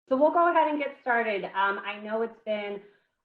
So we'll go ahead and get started. I know it's been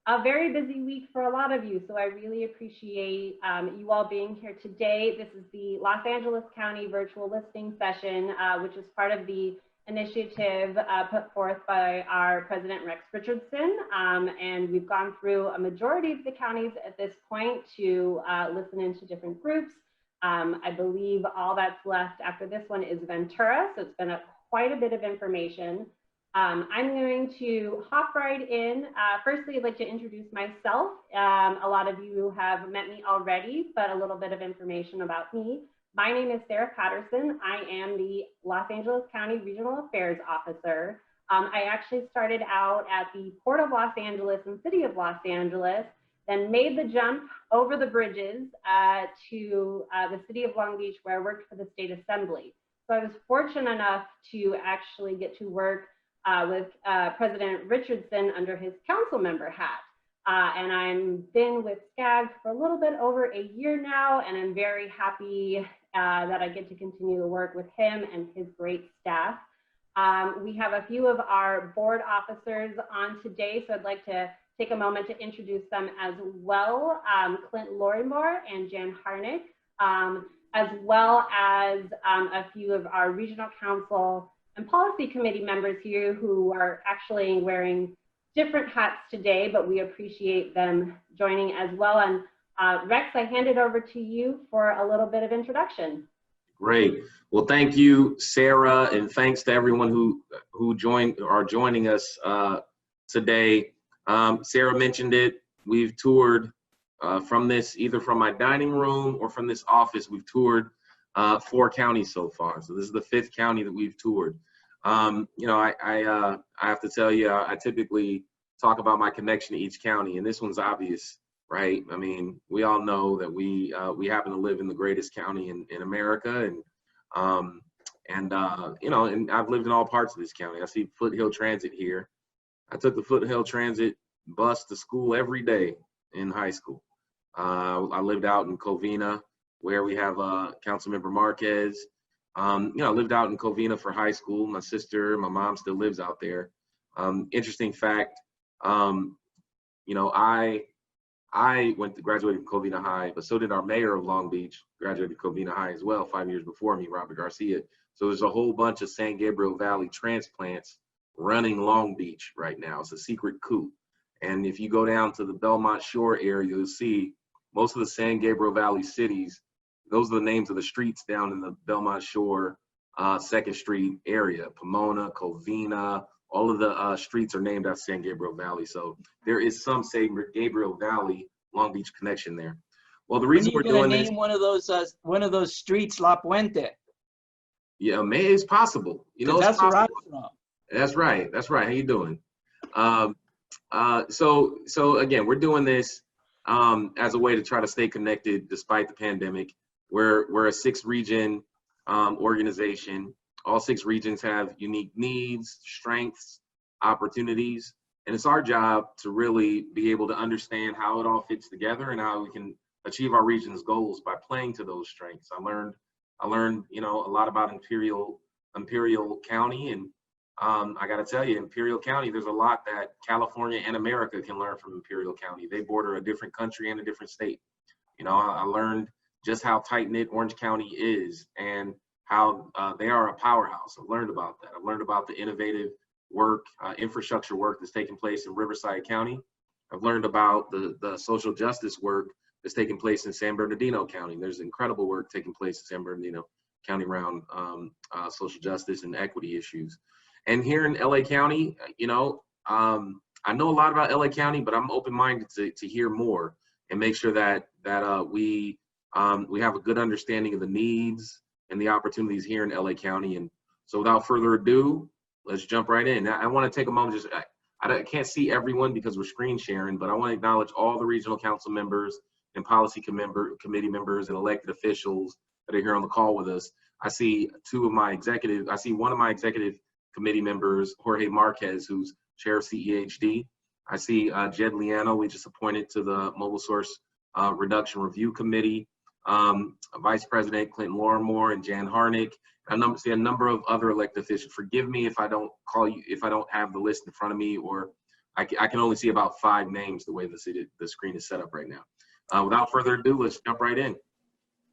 a very busy week for a lot of you, so I really appreciate you all being here today. This is the Los Angeles County Virtual Listing Session, which is part of the initiative put forth by our President Rex Richardson. And we've gone through a majority of the counties at this point to listen into different groups. I believe all that's left after this one is Ventura, so it's been quite a bit of information. I'm going to hop right in. Firstly, I'd like to introduce myself. A lot of you have met me already, but a little bit of information about me. My name is Sarah Patterson. I am the Los Angeles County Regional Affairs Officer. I actually started out at the Port of Los Angeles and City of Los Angeles, then made the jump over the bridges to the City of Long Beach, where I worked for the State Assembly. So I was fortunate enough to actually get to work with President Richardson under his council member hat. And I've been with SCAG for a little bit over a year now, and I'm very happy that I get to continue to work with him and his great staff. We have a few of our board officers on today, so I'd like to take a moment to introduce them as well. Clint Lorimore and Jan Harnick, as well as a few of our regional council and policy committee members here who are actually wearing different hats today, but we appreciate them joining as well. And Rex, I hand it over to you for a little bit of introduction. Great. Well, thank you, Sarah, and thanks to everyone who are joining us today. Sarah mentioned it. We've toured from this, either from my dining room or from this office. We've toured 4 counties so far. So this is the 5th county that we've toured. You know, I have to tell you, I typically talk about my connection to each county, and this one's obvious, right? I mean, we all know that we happen to live in the greatest county in America, and you know, and I've lived in all parts of this county. I see Foothill Transit here. I took the Foothill Transit bus to school every day in high school. I lived out in Covina, where we have Councilmember Marquez. You know, I lived out in Covina for high school. My sister, my mom still lives out there. Interesting fact, you know, I graduated from Covina High, but so did our mayor of Long Beach, graduated Covina High as well 5 years before me, Robert Garcia. So there's a whole bunch of San Gabriel Valley transplants running Long Beach right now. It's a secret coup. And if you go down to the Belmont Shore area, you'll see most of the San Gabriel Valley cities. Those are the names of the streets down in the Belmont Shore, 2nd Street area. Pomona, Covina, all of the streets are named after San Gabriel Valley. So there is some San Gabriel Valley, Long Beach connection there. Well, the reason we're doing this— one of those streets La Puente. Yeah, maybe it's possible. You know, that's where I'm from. That's right. That's right. How you doing? So again, we're doing this as a way to try to stay connected despite the pandemic. We're a 6-region organization. All 6 regions have unique needs, strengths, opportunities, and it's our job to really be able to understand how it all fits together and how we can achieve our region's goals by playing to those strengths. I learned, you know, a lot about Imperial County, and I got to tell you, Imperial County, there's a lot that California and America can learn from Imperial County. They border a different country and a different state. You know, I learned just how tight-knit Orange County is and how they are a powerhouse. I've learned about that. I've learned about the innovative work, infrastructure work that's taking place in Riverside County. I've learned about the social justice work that's taking place in San Bernardino County. There's incredible work taking place in San Bernardino County around social justice and equity issues. And here in LA County, you know, I know a lot about LA County, but I'm open-minded to hear more and make sure that we have a good understanding of the needs and the opportunities here in LA County. And so without further ado, let's jump right in. I want to take a moment, I can't see everyone because we're screen sharing, but I want to acknowledge all the regional council members and policy committee members and elected officials that are here on the call with us. I see one of my executive committee members, Jorge Marquez, who's chair of CEHD. I see Jed Liano, we just appointed to the Mobile Source Reduction Review Committee. Vice President Clinton Lorimore and Jan Harnick, a number of other elected officials. Forgive me if I don't call you, if I don't have the list in front of me, or I can only see about 5 names the way the screen is set up right now. Without further ado, let's jump right in.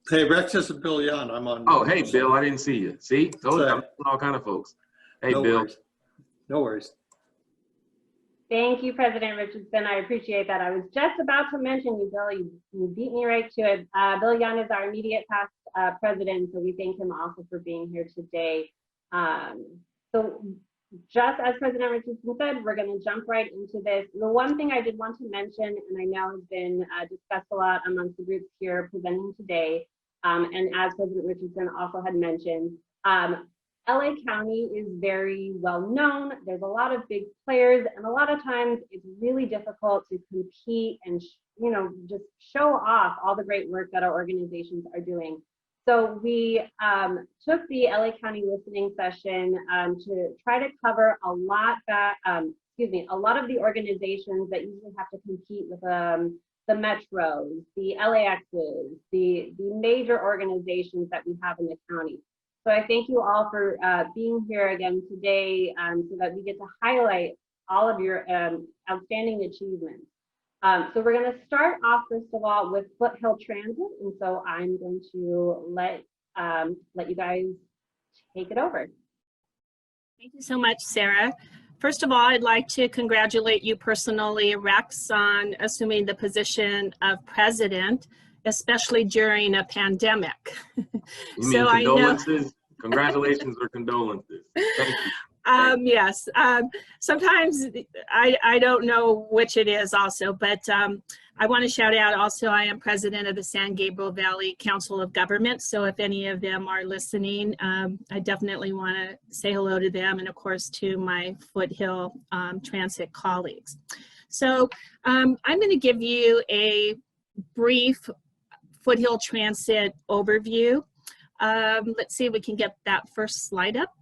Hey, Rex, this is Bill Young. I'm on. Oh, hey, Bill, I didn't see you. See, told you, I'm all kind of folks. Hey, No Bill. worries. No worries. Thank you, President Richardson. I appreciate that. I was just about to mention you, Bill. You beat me right to it. Bill Young is our immediate past president, so we thank him also for being here today. So just as President Richardson said, we're going to jump right into this. The one thing I did want to mention, and I know has been discussed a lot amongst the groups here presenting today, and as President Richardson also had mentioned, LA County is very well known. There's a lot of big players, and a lot of times it's really difficult to compete and just show off all the great work that our organizations are doing. So we took the LA County listening session to try to cover a lot of the organizations that usually have to compete with the Metros, the LAXs, the major organizations that we have in the county. So I thank you all for being here again today so that we get to highlight all of your outstanding achievements. So we're going to start off, first of all, with Foothill Transit. And so I'm going to let you guys take it over. Thank you so much, Sarah. First of all, I'd like to congratulate you personally, Rex, on assuming the position of president, especially during a pandemic. You mean condolences? Congratulations or condolences? Thank you. Yes, sometimes I don't know which it is also, but I want to shout out also, I am president of the San Gabriel Valley Council of Governments. So if any of them are listening, I definitely want to say hello to them, and of course to my Foothill Transit colleagues. So I'm going to give you a brief Foothill Transit overview. Let's see if we can get that first slide up.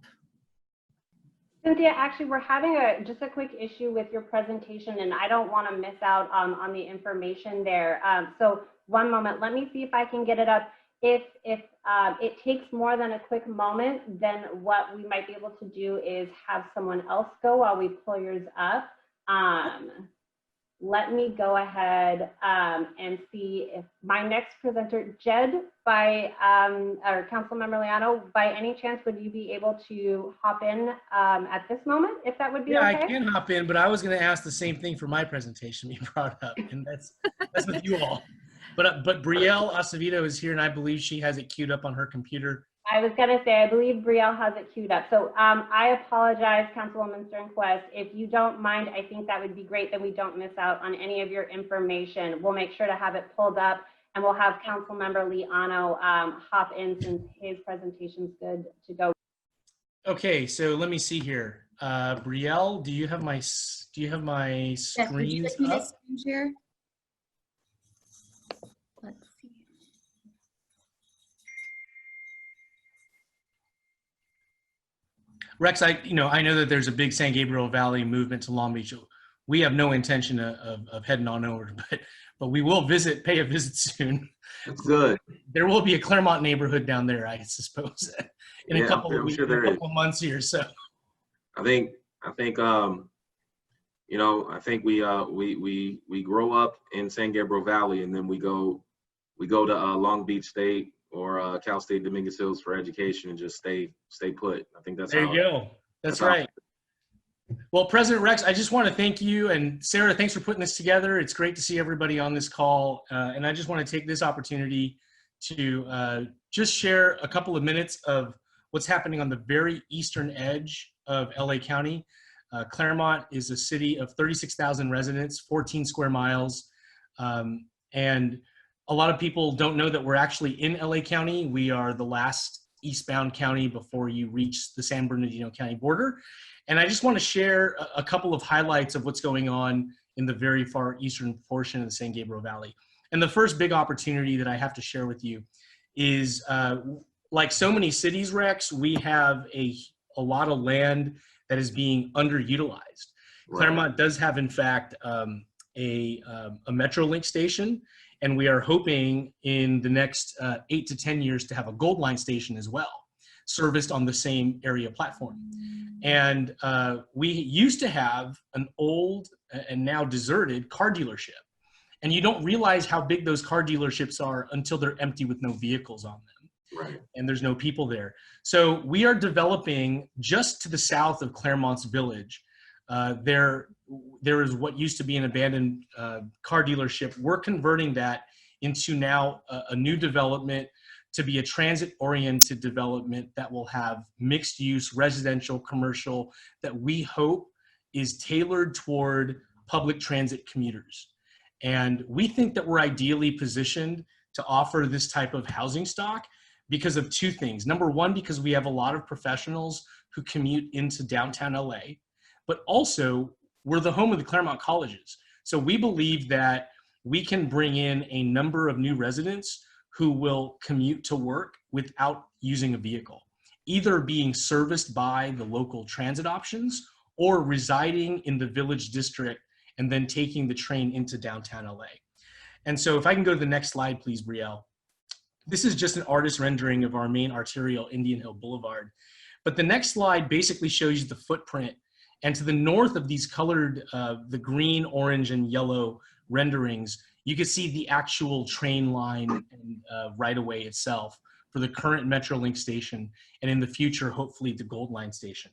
Cynthia, actually, we're having just a quick issue with your presentation, and I don't want to miss out on the information there. So one moment, let me see if I can get it up. If it takes more than a quick moment, then what we might be able to do is have someone else go while we pull yours up. Let me go ahead and see if my next presenter, Jed, or Councilmember Liano, by any chance, would you be able to hop in at this moment, if that would be okay? Yeah, I can hop in, but I was going to ask the same thing for my presentation you brought up, and that's with you all. But Brielle Acevedo is here, and I believe she has it queued up on her computer. I was going to say, I believe Brielle has it queued up. So I apologize, Councilwoman Sternquist. If you don't mind, I think that would be great that we don't miss out on any of your information. We'll make sure to have it pulled up, and we'll have Councilmember Liano hop in since his presentation's good to go. Okay, so let me see here. Brielle, do you have my screens up? Screen share? Let's see. Rex, I know that there's a big San Gabriel Valley movement to Long Beach. We have no intention of heading on over, but we will pay a visit soon. That's good. There will be a Claremont neighborhood down there, I suppose, in a couple of weeks, sure a couple of months here. So, I think we grow up in San Gabriel Valley, and then we go to Long Beach State or Cal State Dominguez Hills for education and just stay put. I think that's there you go. That's right. Well, President Rex, I just want to thank you, and Sarah, thanks for putting this together. It's great to see everybody on this call, and I just want to take this opportunity to just share a couple of minutes of what's happening on the very eastern edge of LA County. Claremont is a city of 36,000 residents, 14 square miles, and a lot of people don't know that we're actually in LA County. We are the last eastbound county before you reach the San Bernardino County border. And I just want to share a couple of highlights of what's going on in the very far eastern portion of the San Gabriel Valley. And the first big opportunity that I have to share with you is, like so many cities, Rex, we have a lot of land that is being underutilized. Right. Claremont does have, in fact, a Metrolink station, and we are hoping in the next 8 to 10 years to have a Gold Line station as well. serviced on the same area platform. And we used to have an old and now deserted car dealership. And you don't realize how big those car dealerships are until they're empty with no vehicles on them. Right. And there's no people there. So we are developing just to the south of Claremont's Village. There is what used to be an abandoned car dealership. We're converting that into now a new development to be a transit-oriented development that will have mixed-use, residential, commercial, that we hope is tailored toward public transit commuters. And we think that we're ideally positioned to offer this type of housing stock because of two things. Number one, because we have a lot of professionals who commute into downtown LA, but also we're the home of the Claremont colleges. So we believe that we can bring in a number of new residents who will commute to work without using a vehicle, either being serviced by the local transit options or residing in the Village District and then taking the train into downtown LA. And so if I can go to the next slide, please, Brielle. This is just an artist rendering of our main arterial, Indian Hill Boulevard. But the next slide basically shows you the footprint. And to the north of these colored, the green, orange, and yellow renderings, you can see the actual train line and right-of-way itself for the current Metrolink station, and in the future, hopefully, the Gold Line station.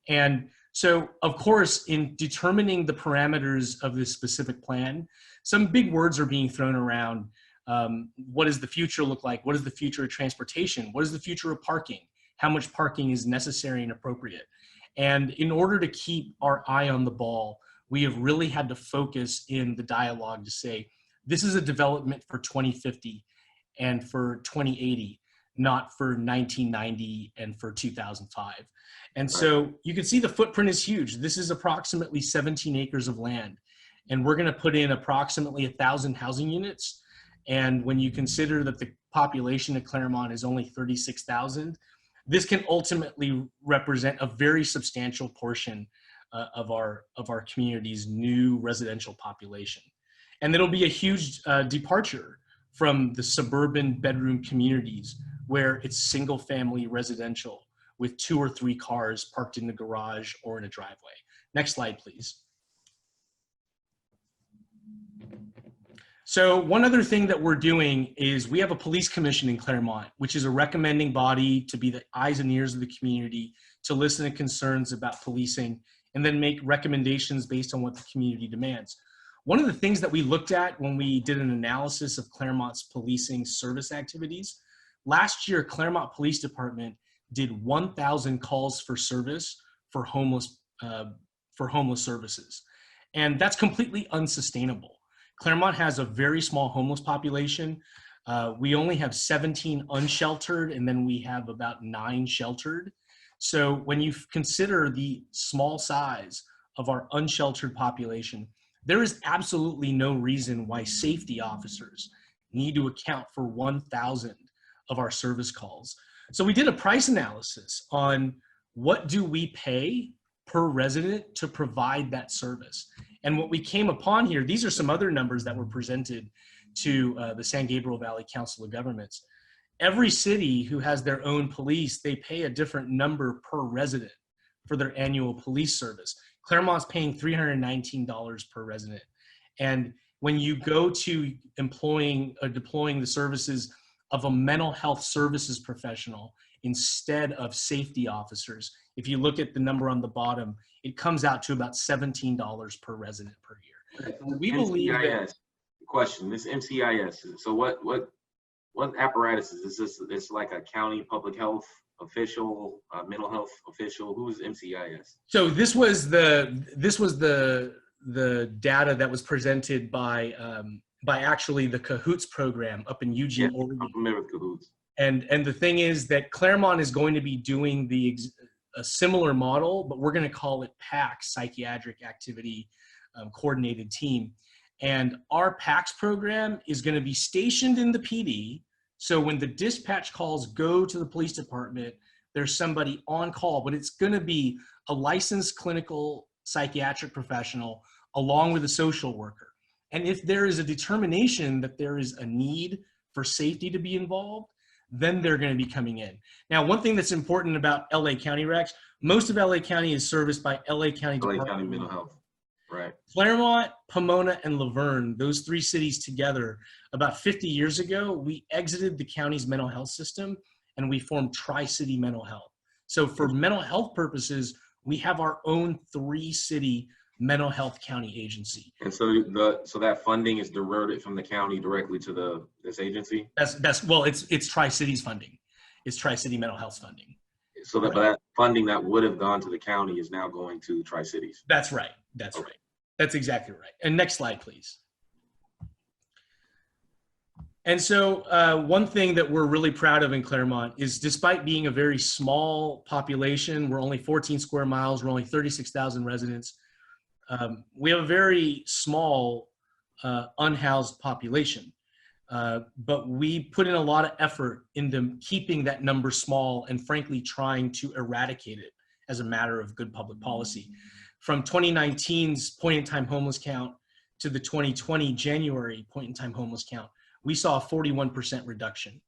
And so, of course, in determining the parameters of this specific plan, some big words are being thrown around. What does the future look like? What is the future of transportation? What is the future of parking? How much parking is necessary and appropriate? And in order to keep our eye on the ball, we have really had to focus in the dialogue to say, this is a development for 2050 and for 2080, not for 1990 and for 2005. And so you can see the footprint is huge. This is approximately 17 acres of land. And we're gonna put in approximately 1,000 housing units. And when you consider that the population of Claremont is only 36,000, this can ultimately represent a very substantial portion of our community's new residential population. And it'll be a huge departure from the suburban bedroom communities where it's single family residential with 2 or 3 cars parked in the garage or in a driveway. Next slide, please. So one other thing that we're doing is we have a police commission in Claremont, which is a recommending body to be the eyes and ears of the community, to listen to concerns about policing, and then make recommendations based on what the community demands. One of the things that we looked at when we did an analysis of Claremont's policing service activities, last year, Claremont Police Department did 1,000 calls for service for homeless services. And that's completely unsustainable. Claremont has a very small homeless population. We only have 17 unsheltered, and then we have about 9 sheltered. So when you consider the small size of our unsheltered population, there is absolutely no reason why safety officers need to account for 1,000 of our service calls. So we did a price analysis on what do we pay per resident to provide that service. And what we came upon here, these are some other numbers that were presented to the San Gabriel Valley Council of Governments. Every city who has their own police, they pay a different number per resident for their annual police service. Claremont's paying $319 per resident. And when you go to employing or deploying the services of a mental health services professional instead of safety officers, if you look at the number on the bottom, it comes out to about $17 per resident per year. We believe that. Question, this MCIS, so what apparatus is this? This like a county public health official, mental health official? Who is MCIS? So this was the data that was presented by actually the Cahoots program up in Eugene, Oregon. I'm familiar with Cahoots. And the thing is that Claremont is going to be doing a similar model, but we're going to call it PACS, Psychiatric Activity Coordinated Team. And our PACS program is going to be stationed in the PD. So when the dispatch calls go to the police department, there's somebody on call, but it's going to be a licensed clinical psychiatric professional along with a social worker. And if there is a determination that there is a need for safety to be involved, then they're going to be coming in. Now, one thing that's important about LA County, Rex, most of LA County is serviced by LA County LA Department County of Mental Health. Right. Claremont, Pomona, and Laverne, those three cities together, about 50 years ago, we exited the county's mental health system and we formed Tri-City Mental Health. So for mental health purposes, we have our own 3-city mental health county agency. And so that funding is diverted from the county directly to this agency? Well, it's Tri-Cities funding. It's Tri-City Mental Health funding. So that, but that funding that would have gone to the county is now going to Tri-Cities. That's right. That's right. That's exactly right. And next slide, please. And so one thing that we're really proud of in Claremont is, despite being a very small population, we're only 14 square miles, we're only 36,000 residents. We have a very small unhoused population, but we put in a lot of effort into keeping that number small and frankly trying to eradicate it as a matter of good public policy. From 2019's point-in-time homeless count to the 2020 January point-in-time homeless count, we saw a 41% reduction.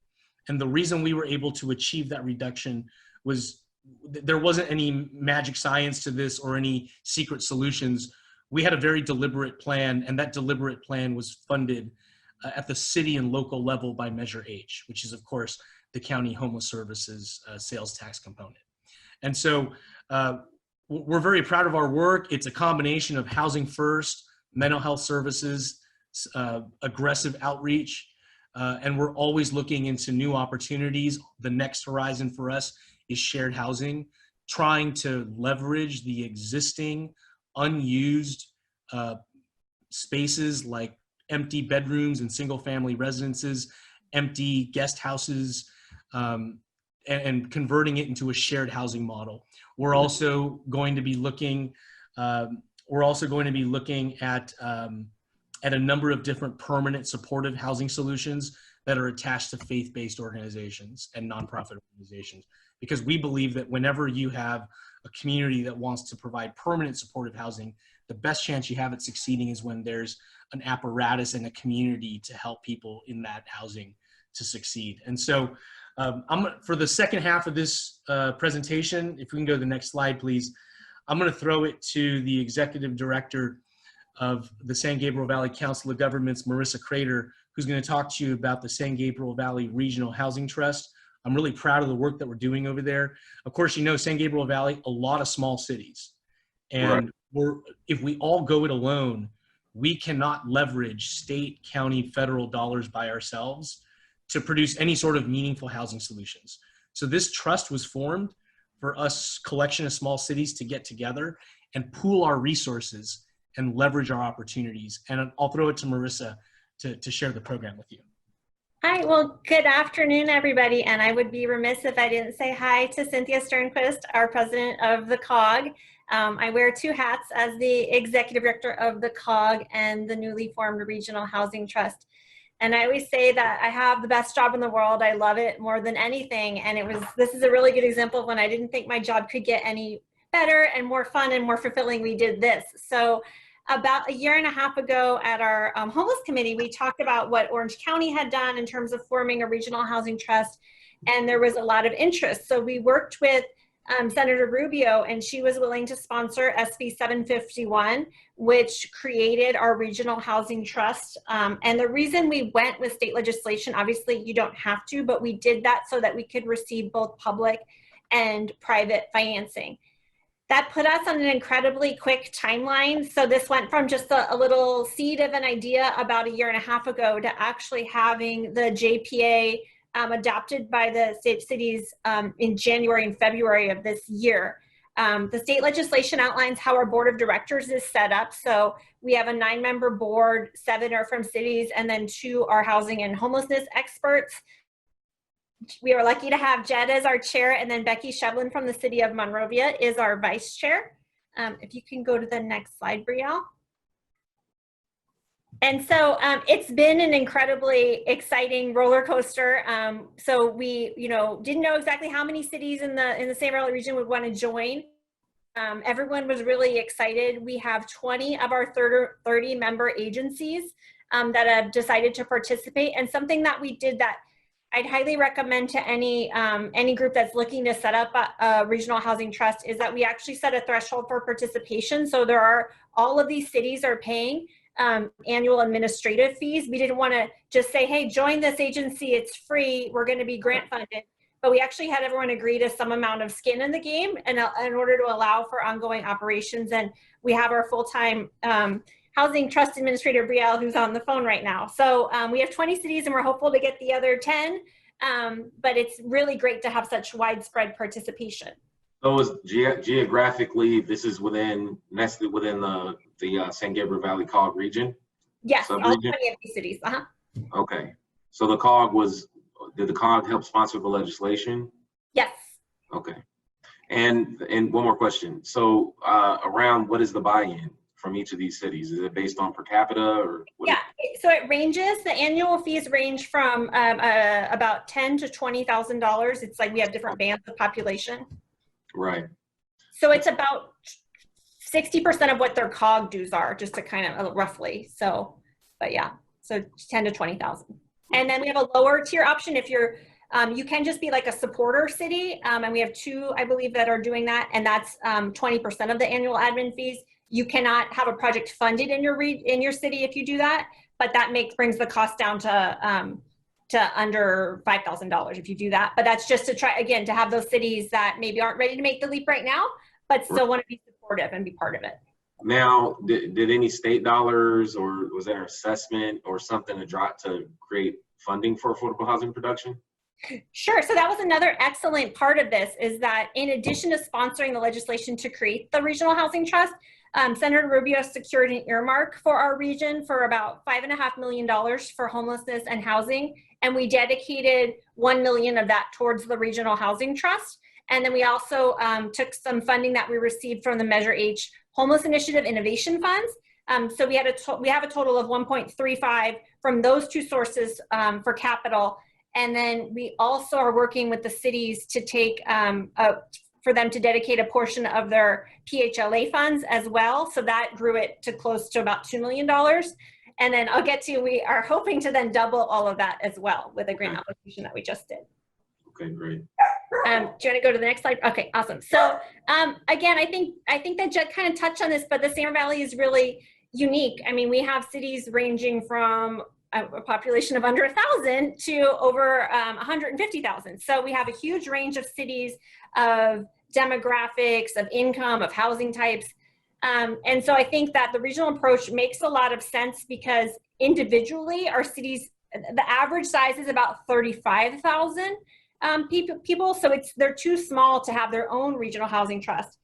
And the reason we were able to achieve that reduction was there wasn't any magic science to this or any secret solutions. We had a very deliberate plan, and that deliberate plan was funded at the city and local level by Measure H, which is, of course, the county homeless services sales tax component. And so we're very proud of our work. It's a combination of housing first, mental health services, aggressive outreach, and we're always looking into new opportunities. The next horizon for us is shared housing, trying to leverage the existing unused spaces like empty bedrooms and single family residences, empty guest houses, and converting it into a shared housing model. We're also going to be looking at a number of different permanent supportive housing solutions that are attached to faith-based organizations and nonprofit organizations, because we believe that whenever you have a community that wants to provide permanent supportive housing, the best chance you have at succeeding is when there's an apparatus and a community to help people in that housing to succeed. And so for the second half of this presentation, if we can go to the next slide, please, I'm going to throw it to the Executive Director of the San Gabriel Valley Council of Governments, Marissa Crater, who's going to talk to you about the San Gabriel Valley Regional Housing Trust. I'm really proud of the work that we're doing over there. Of course, you know, San Gabriel Valley, a lot of small cities. And if we all go it alone, we cannot leverage state, county, federal dollars by ourselves to produce any sort of meaningful housing solutions. So this trust was formed for us, collection of small cities, to get together and pool our resources and leverage our opportunities. And I'll throw it to Marissa to share the program with you. Hi, well, good afternoon, everybody. And I would be remiss if I didn't say hi to Cynthia Sternquist, our president of the COG. I wear 2 hats as the executive director of the COG and the newly formed Regional Housing Trust. And I always say that I have the best job in the world. I love it more than anything. And this is a really good example of when I didn't think my job could get any better and more fun and more fulfilling, we did this. So about 1.5 years ago at our homeless committee, we talked about what Orange County had done in terms of forming a regional housing trust, and there was a lot of interest. So we worked with Senator Rubio, and she was willing to sponsor SB 751, which created our regional housing trust. And the reason we went with state legislation, obviously you don't have to, but we did that so that we could receive both public and private financing. That put us on an incredibly quick timeline. So this went from just a little seed of an idea about 1.5 years ago to actually having the JPA adopted by the cities in January and February of this year. The state legislation outlines how our board of directors is set up. So we have a 9-member board, 7 are from cities, and then 2 are housing and homelessness experts. We are lucky to have Jed as our chair, and then Becky Shevlin from the city of Monrovia is our vice chair. If you can go to the next slide, Brielle. And so it's been an incredibly exciting roller coaster. So we, didn't know exactly how many cities in the San Gabriel region would want to join. Everyone was really excited. We have 20 of our 30 member agencies that have decided to participate. And something that we did that I'd highly recommend to any group that's looking to set up a regional housing trust is that we actually set a threshold for participation. So all of these cities are paying annual administrative fees. We didn't want to just say, hey, join this agency, it's free, we're going to be grant funded. But we actually had everyone agree to some amount of skin in the game and in order to allow for ongoing operations. And we have our full-time Housing Trust Administrator, Brielle, who's on the phone right now. So we have 20 cities and we're hopeful to get the other 10, but it's really great to have such widespread participation. So is geographically, this is nested within the San Gabriel Valley COG region? Yes, all 20 Sub-region? of these cities, Okay, so the COG did the COG help sponsor the legislation? Yes. Okay, and one more question. So around what is the buy-in from each of these cities? Is it based on per capita or? Yeah, so it ranges. The annual fees range from about $10,000 to $20,000. It's like we have different bands of population. Right. So it's about 60% of what their COG dues are, just to kind of roughly. So, but yeah, so 10 to 20,000. And then we have a lower tier option if you're, you can just be like a supporter city. And we have 2, I believe, that are doing that. And that's 20% of the annual admin fees. You cannot have a project funded in your city if you do that, but that brings the cost down to under $5,000 if you do that. But that's just to try, again, to have those cities that maybe aren't ready to make the leap right now, but still want to be supportive and be part of it. Now, did any state dollars or was there assessment or something to create funding for affordable housing production? Sure. So that was another excellent part of this, is that in addition to sponsoring the legislation to create the Regional Housing Trust, Senator Rubio secured an earmark for our region for about $5.5 million for homelessness and housing. And we dedicated $1 million of that towards the Regional Housing Trust. And then we also took some funding that we received from the Measure H Homeless Initiative Innovation Funds. So we have a total of 1.35 from those 2 sources for capital. And then we also are working with the cities to take for them to dedicate a portion of their PHLA funds as well. So that grew it to close to about $2 million. And then I'll get to, we are hoping to then double all of that as well with a grant application that we just did. Okay, great. Do you want to go to the next slide? Okay, awesome. So again, I think that Jed kind of touched on this, but the San Valley is really unique. I mean, we have cities ranging from a population of under 1,000 to over 150,000. So we have a huge range of cities, of demographics, of income, of housing types. And so I think that the regional approach makes a lot of sense because individually our cities, the average size is about 35,000 people. So they're too small to have their own regional housing trust.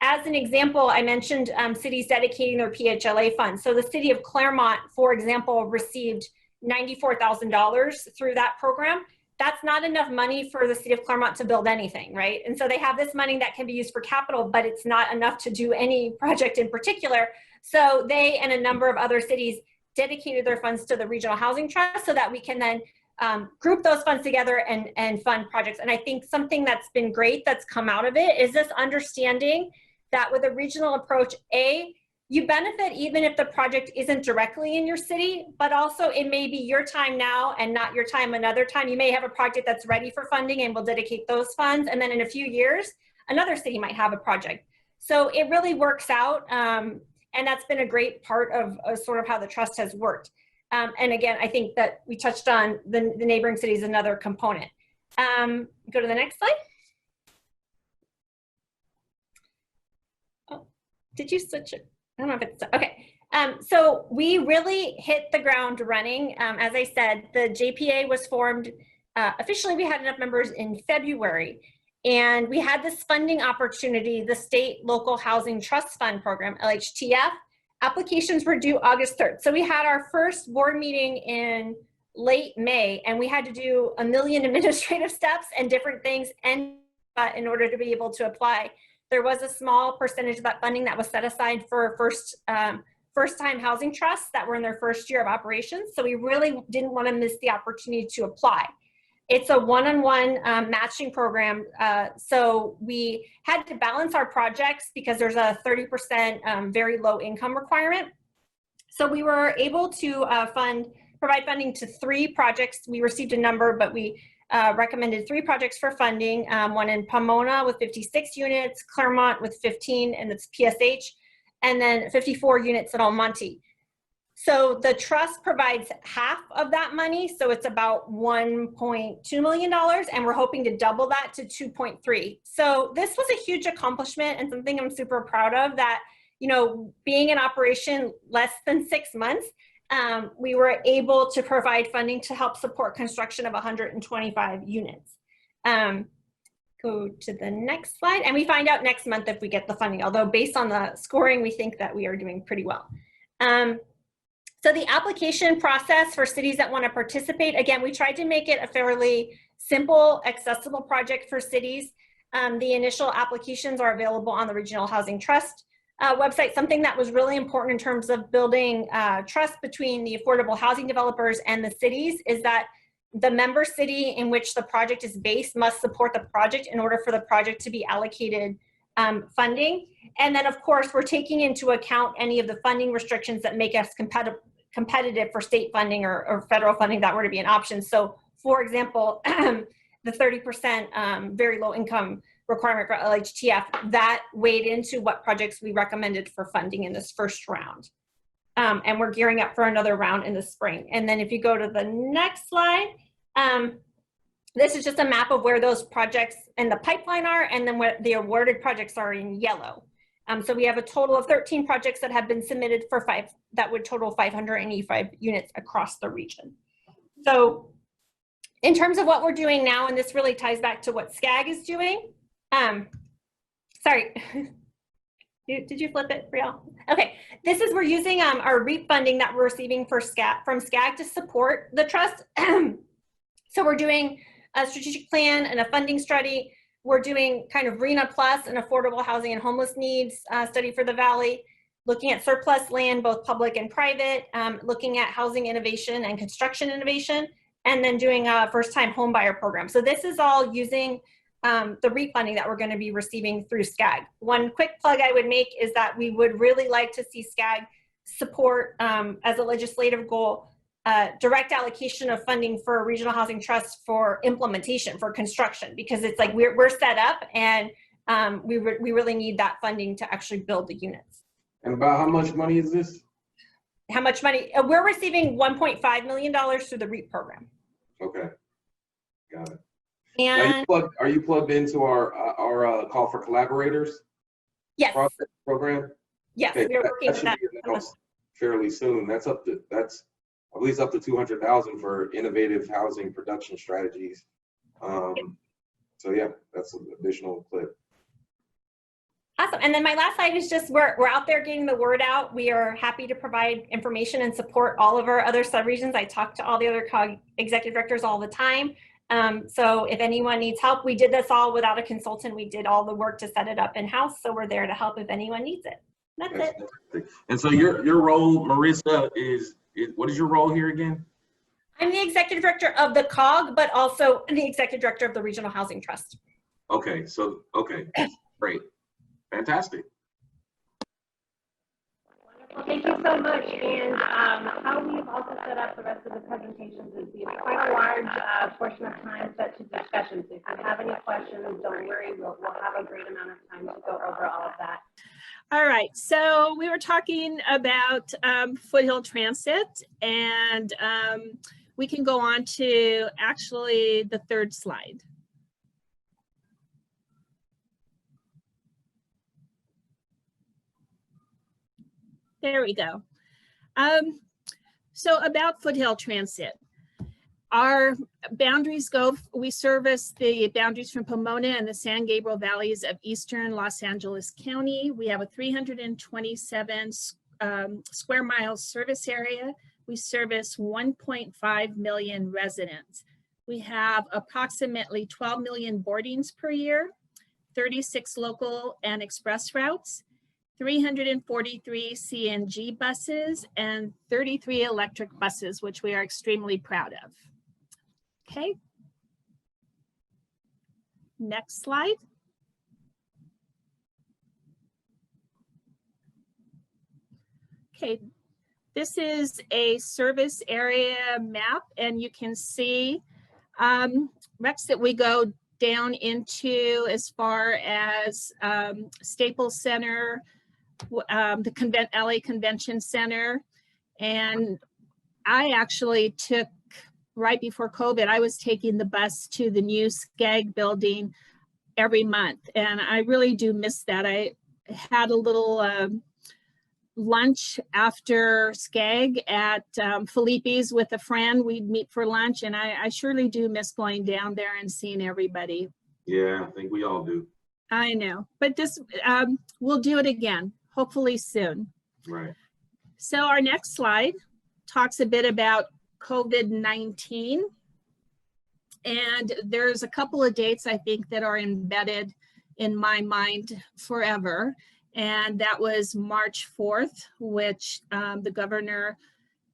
As an example, I mentioned cities dedicating their PHLA funds. So the city of Claremont, for example, received $94,000 through that program. That's not enough money for the city of Claremont to build anything, right? And so they have this money that can be used for capital, but it's not enough to do any project in particular. So they and a number of other cities dedicated their funds to the Regional Housing Trust so that we can then group those funds together and fund projects. And I think something that's been great that's come out of it is this understanding that with a regional approach, you benefit even if the project isn't directly in your city, but also it may be your time now and not your time another time. You may have a project that's ready for funding and we'll dedicate those funds. And then in a few years, another city might have a project. So it really works out. And that's been a great part of sort of how the trust has worked. And again, I think that we touched on the neighboring cities, another component. Go to the next slide. Oh, did you switch it? I don't know if it's, okay. So we really hit the ground running. As I said, the JPA was formed, officially we had enough members in February, and we had this funding opportunity, the State Local Housing Trust Fund Program, LHTF. Applications were due August 3rd. So we had our first board meeting in late May, and we had to do a million administrative steps and different things and in order to be able to apply. There was a small percentage of that funding that was set aside for first-time housing trusts that were in their first year of operations. So we really didn't want to miss the opportunity to apply. It's a one-on-one matching program. So we had to balance our projects because there's a 30% very low income requirement. So we were able to fund provide funding to 3 projects. We received a number, but we recommended 3 projects for funding, one in Pomona with 56 units, Claremont with 15, and it's PSH, and then 54 units at Almonte. So the trust provides half of that money, so it's about $1.2 million, and we're hoping to double that to 2.3. So this was a huge accomplishment and something I'm super proud of, that, you know, being in operation less than 6 months, we were able to provide funding to help support construction of 125 units. Go to the next slide, and we find out next month if we get the funding, although based on the scoring, we think that we are doing pretty well. So the application process for cities that want to participate, again, we tried to make it a fairly simple, accessible project for cities. The initial applications are available on the Regional Housing Trust website. Something that was really important in terms of building trust between the affordable housing developers and the cities is that the member city in which the project is based must support the project in order for the project to be allocated funding. And then, of course, we're taking into account any of the funding restrictions that make us competitive for state funding or federal funding that were to be an option. So, for example, the 30% very low income requirement for LHTF, that weighed into what projects we recommended for funding in this first round. And we're gearing up for another round in the spring. And then if you go to the next slide, this is just a map of where those projects in the pipeline are, and then where the awarded projects are in yellow. So we have a total of 13 projects that have been submitted for that would total 585 units across the region. So in terms of what we're doing now, and this really ties back to what SCAG is doing. Sorry, did you flip it, Brielle? Okay, we're using our REAP funding that we're receiving from SCAG to support the trust. So we're doing a strategic plan and a funding study. We're doing kind of RENA Plus, an affordable housing and homeless needs study for the Valley, looking at surplus land, both public and private, looking at housing innovation and construction innovation, and then doing a first-time home buyer program. So this is all using the REAP funding that we're going to be receiving through SCAG. One quick plug I would make is that we would really like to see SCAG support, as a legislative goal, direct allocation of funding for a regional housing trust for implementation, for construction, because it's like we're set up, and we really need that funding to actually build the units. And about how much money is this? How much money? We're receiving $1.5 million through the REAP program. Okay, got it. And are you plugged into our call for collaborators? Yes. Program? Yes, Okay, we are working with that. Fairly soon. That's I believe it's up to 200,000 for innovative housing production strategies. So yeah, that's an additional clip. Awesome. And then my last slide is just we're out there getting the word out. We are happy to provide information and support all of our other subregions. I talk to all the other COG executive directors all the time. So if anyone needs help, we did this all without a consultant. We did all the work to set it up in-house. So we're there to help if anyone needs it. That's it. And so your role, Marissa, is what is your role here again? I'm the executive director of the COG, but also the executive director of the Regional Housing Trust. Okay, so, okay, great. Fantastic. Well, thank you so much. And how we've also set up the rest of the presentations is we have quite a large portion of time set to discussion. So if you have any questions, don't worry, we'll have a great amount of time to go over all of that. All right, so we were talking about Foothill Transit, and we can go on to actually the third slide. There we go. So about Foothill Transit, our boundaries go, we service the boundaries from Pomona and the San Gabriel valleys of eastern Los Angeles County. We have a 327 square miles service area. We service 1.5 million residents. We have approximately 12 million boardings per year, 36 local and express routes, 343 CNG buses, and 33 electric buses, which we are extremely proud of. Okay. Next slide. Okay. This is a service area map, and you can see Rex that we go down into as far as Staples Center, the LA Convention Center. And I actually took, right before COVID, I was taking the bus to the new SCAG building every month. And I really do miss that. I had a little lunch after SCAG at Felipe's with a friend. We'd meet for lunch, and I surely do miss going down there and seeing everybody. Yeah, I think we all do. I know, but this, we'll do it again, hopefully soon. Right. So our next slide talks a bit about COVID-19. And there's a couple of dates I think that are embedded in my mind forever. And that was March 4th, which the governor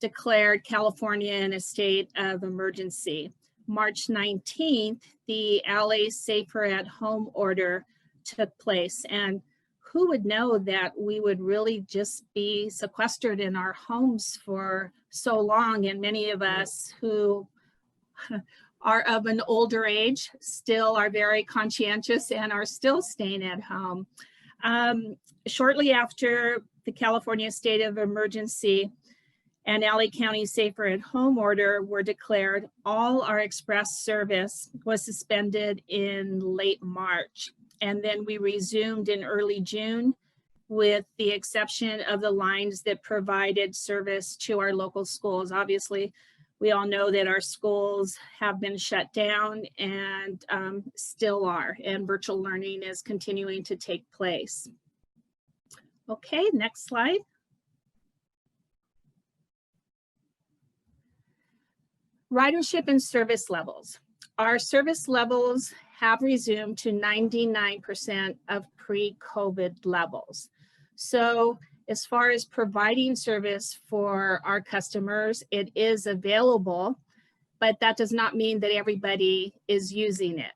declared California in a state of emergency. March 19th, the LA Safer at Home order took place. And who would know that we would really just be sequestered in our homes for so long? And many of us who are of an older age still are very conscientious and are still staying at home. Shortly after the California state of emergency and LA County Safer at Home order were declared, all our express service was suspended in late March. And then we resumed in early June, with the exception of the lines that provided service to our local schools. Obviously, we all know that our schools have been shut down and still are, and virtual learning is continuing to take place. Okay, next slide. Ridership and service levels. Our service levels have resumed to 99% of pre-COVID levels. So as far as providing service for our customers, it is available, but that does not mean that everybody is using it.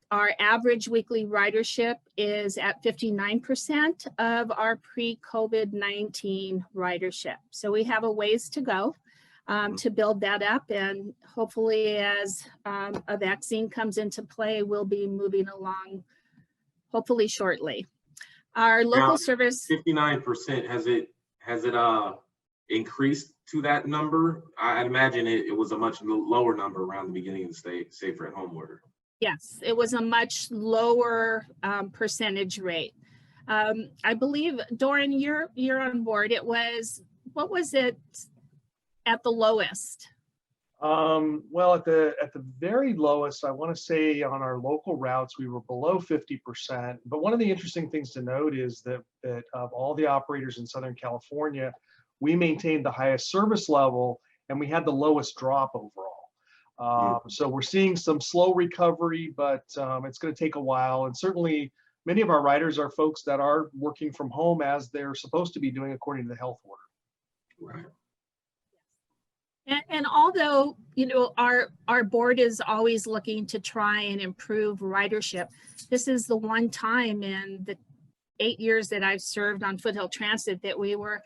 Our average weekly ridership is at 59% of our pre-COVID-19 ridership. So we have a ways to go to build that up, and hopefully as a vaccine comes into play, we'll be moving along hopefully shortly. Our local service. 59%, has it increased to that number? I'd imagine it was a much lower number around the beginning of the Safer at Home order. Yes, it was a much lower percentage rate. I believe, Doran, you're on board. It was, what was it at the lowest? Well, at the very lowest, I want to say on our local routes, we were below 50%. But one of the interesting things to note is that of all the operators in Southern California, we maintained the highest service level and we had the lowest drop overall. So we're seeing some slow recovery, but it's going to take a while. And certainly many of our riders are folks that are working from home as they're supposed to be doing according to the health order. Right. And although, you know, our board is always looking to try and improve ridership, this is the one time in the 8 years that I've served on Foothill Transit that we were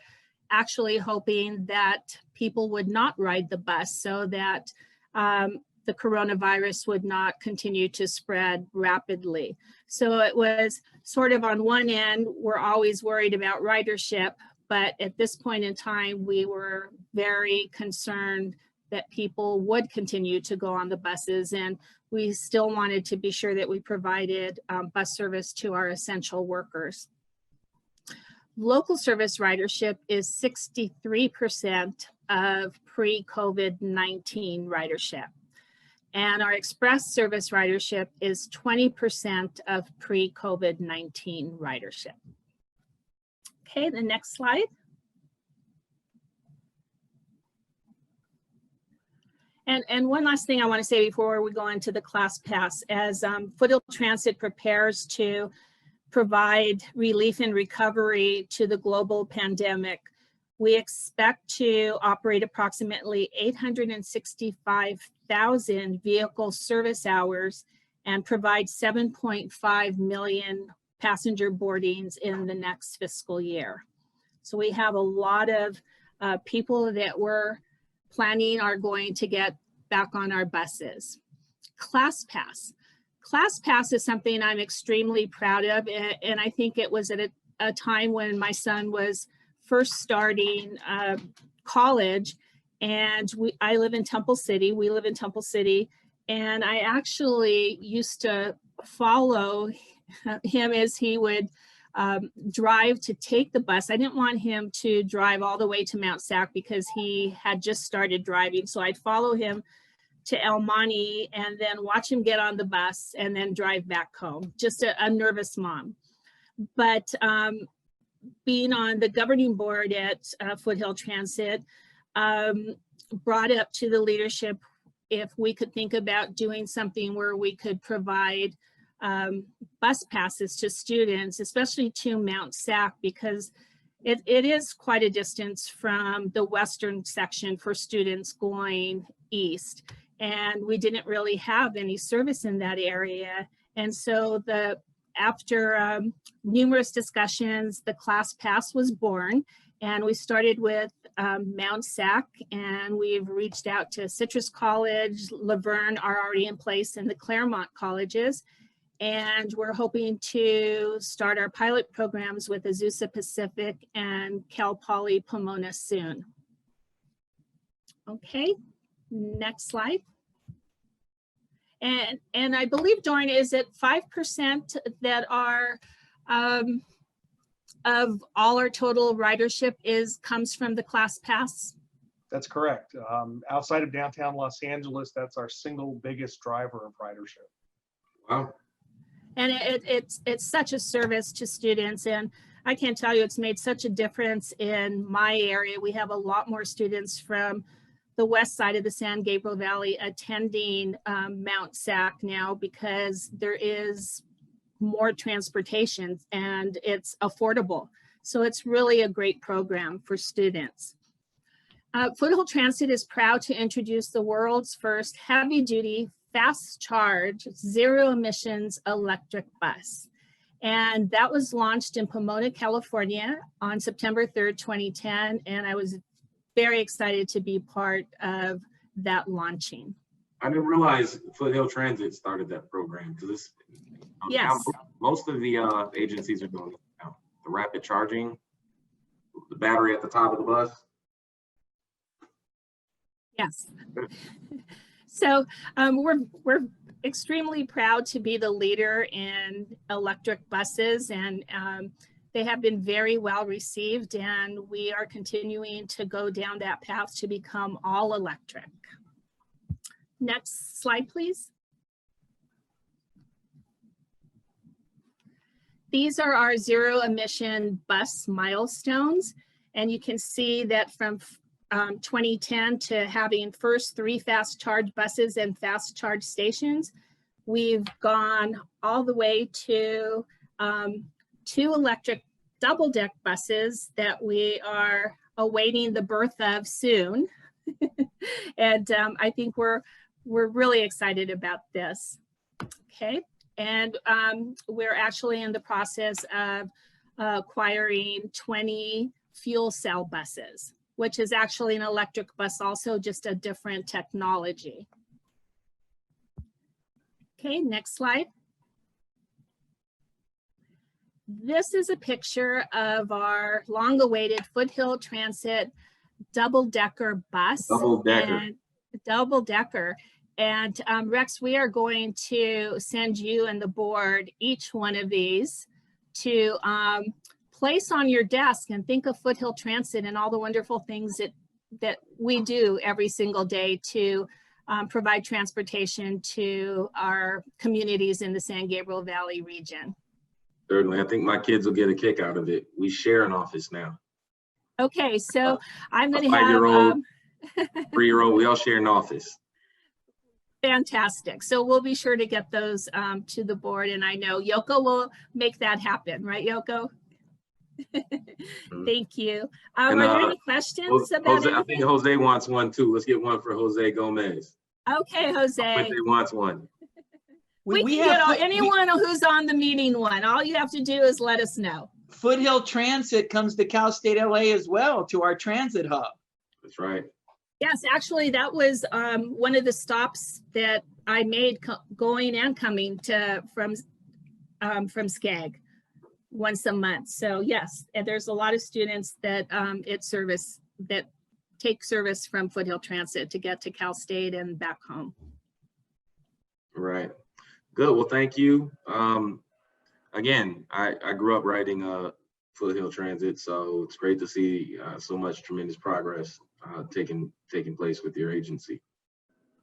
actually hoping that people would not ride the bus so that the coronavirus would not continue to spread rapidly. So it was sort of on one end, we're always worried about ridership, but at this point in time, we were very concerned that people would continue to go on the buses, and we still wanted to be sure that we provided bus service to our essential workers. Local service ridership is 63% of pre-COVID-19 ridership. And our express service ridership is 20% of pre-COVID-19 ridership. Okay, the next slide. And one last thing I want to say before we go into the class pass, as Foothill Transit prepares to provide relief and recovery to the global pandemic, we expect to operate approximately 865,000 vehicle service hours and provide 7.5 million passenger boardings in the next fiscal year. So we have a lot of people that we're planning are going to get back on our buses. ClassPass. ClassPass is something I'm extremely proud of, and I think it was at a time when my son was first starting college, and I live in Temple City. We live in Temple City, and I actually used to follow him as he would drive to take the bus. I didn't want him to drive all the way to Mount Sac because he had just started driving. So I'd follow him to El Monte and then watch him get on the bus and then drive back home. Just a nervous mom. But being on the governing board at Foothill Transit brought up to the leadership if we could think about doing something where we could provide bus passes to students, especially to Mount Sac, because it is quite a distance from the western section for students going east. And we didn't really have any service in that area. And so after numerous discussions, the ClassPass was born. And we started with Mount Sac, and we've reached out to Citrus College, Laverne are already in place, and the Claremont colleges. And we're hoping to start our pilot programs with Azusa Pacific and Cal Poly Pomona soon. Okay, next slide. And I believe, Dorn, is it 5% that are of all our total ridership comes from the ClassPass? That's correct. Outside of downtown Los Angeles, that's our single biggest driver of ridership. Wow. And it's such a service to students, and I can't tell you, it's made such a difference in my area. We have a lot more students from the west side of the San Gabriel Valley attending Mount Sac now because there is more transportation and it's affordable. So it's really a great program for students. Foothill Transit is proud to introduce the world's first heavy-duty, fast-charge, zero-emissions electric bus. And that was launched in Pomona, California on September 3rd, 2010. And I was very excited to be part of that launching. I didn't realize Foothill Transit started that program because Yes. Most of the agencies are doing it now. The rapid charging, the battery at the top of the bus. Yes. So we're extremely proud to be the leader in electric buses, and they have been very well received, and we are continuing to go down that path to become all electric. Next slide, please. These are our zero emission bus milestones, and you can see that from 2010 to having first 3 fast charge buses and fast charge stations, we've gone all the way to 2 electric double deck buses that we are awaiting the birth of soon. And I think we're really excited about this. Okay, and we're actually in the process of acquiring 20 fuel cell buses, which is actually an electric bus, also just a different technology. Okay, next slide. This is a picture of our long-awaited Foothill Transit double-decker bus. Double-decker. And Rex, we are going to send you and the board each one of these to place on your desk and think of Foothill Transit and all the wonderful things that we do every single day to provide transportation to our communities in the San Gabriel Valley region. Certainly, I think my kids will get a kick out of it. We share an office now. Okay, so I'm going to have 5-year-old, 3-year-old, we all share an office. Fantastic. So we'll be sure to get those to the board, and I know Yoko will make that happen, right, Yoko? Thank you. Are there any questions about Jose, I think Jose wants one too. Let's get one for Jose Gomez. Okay, Jose. Jose wants one. We can get anyone who's on the meeting one. All you have to do is let us know. Foothill Transit comes to Cal State LA as well, to our transit hub. That's right. Yes, actually, that was one of the stops that I made going and coming from SCAG once a month. So yes, and there's a lot of students that that take service from Foothill Transit to get to Cal State and back home. Right. Good. Well, thank you. Again, I grew up riding Foothill Transit, so it's great to see so much tremendous progress taking place with your agency.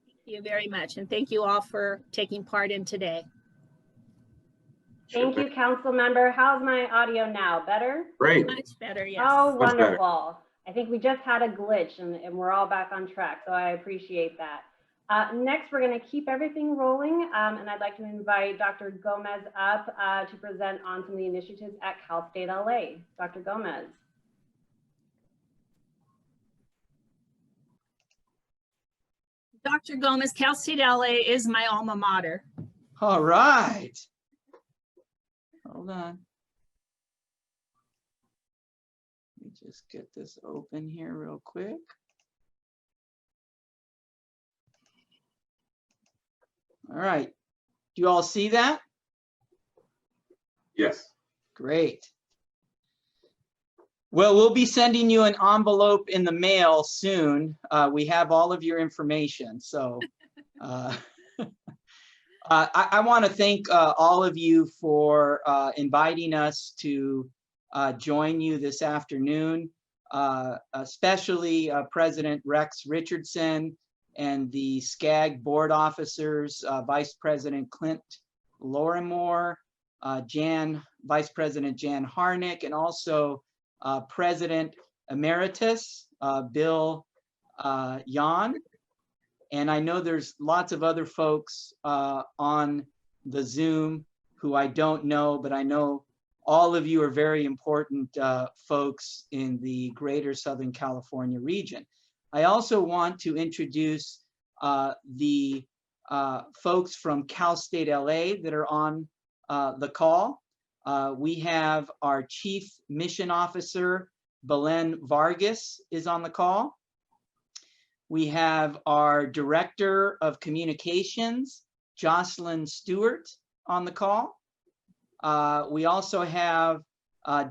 Thank you very much. And thank you all for taking part in today. Thank you, council member. How's my audio now? Better? Great. Much better, yes. Oh, Much better. wonderful. I think we just had a glitch and we're all back on track, so I appreciate that. Next, we're going to keep everything rolling, and I'd like to invite Dr. Gomez up to present on some of the initiatives at Cal State LA. Dr. Gomez. Dr. Gomez, Cal State LA is my alma mater. All right. Hold on. Let me just get this open here real quick. All right. Do you all see that? Yes. Great. Well, we'll be sending you an envelope in the mail soon. We have all of your information. So I want to thank all of you for inviting us to join you this afternoon, especially President Rex Richardson and the SCAG board officers, Vice President Clint Lorimore, Vice President Jan Harnick, and also President Emeritus Bill Yan. And I know there's lots of other folks on the Zoom who I don't know, but I know all of you are very important folks in the greater Southern California region. I also want to introduce the folks from Cal State LA that are on the call. We have our Chief Mission Officer, Belen Vargas, is on the call. We have our Director of Communications, Jocelyn Stewart, on the call. We also have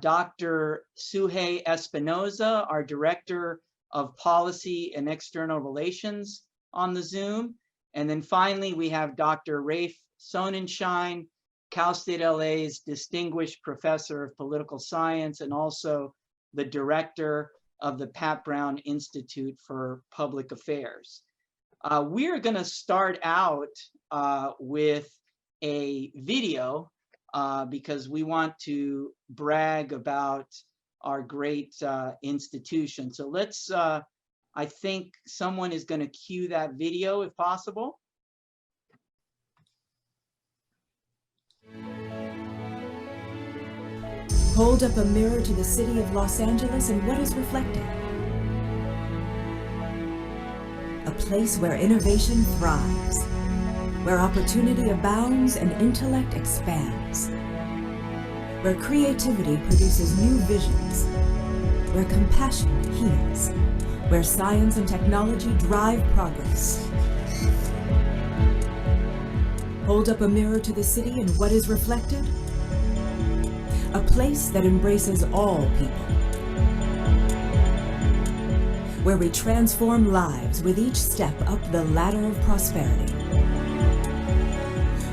Dr. Suhey Espinoza, our Director of Policy and External Relations, on the Zoom. And then finally, we have Dr. Rafe Sonnenschein, Cal State LA's Distinguished Professor of Political Science and also the Director of the Pat Brown Institute for Public Affairs. We're going to start out with a video because we want to brag about our great institution. So let's, I think someone is going to cue that video if possible. Hold up a mirror to the city of Los Angeles and what is reflected? A place where innovation thrives, where opportunity abounds and intellect expands, where creativity produces new visions, where compassion heals, where science and technology drive progress. Hold up a mirror to the city and what is reflected? A place that embraces all people, where we transform lives with each step up the ladder of prosperity,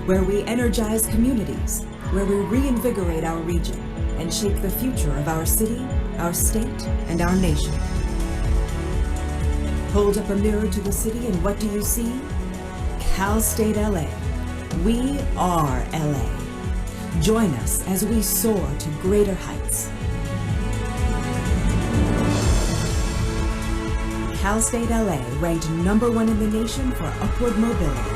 where we energize communities, where we reinvigorate our region and shape the future of our city, our state, and our nation. Hold up a mirror to the city and what do you see? Cal State LA. We are LA. Join us as we soar to greater heights. Cal State LA ranked #1 in the nation for upward mobility.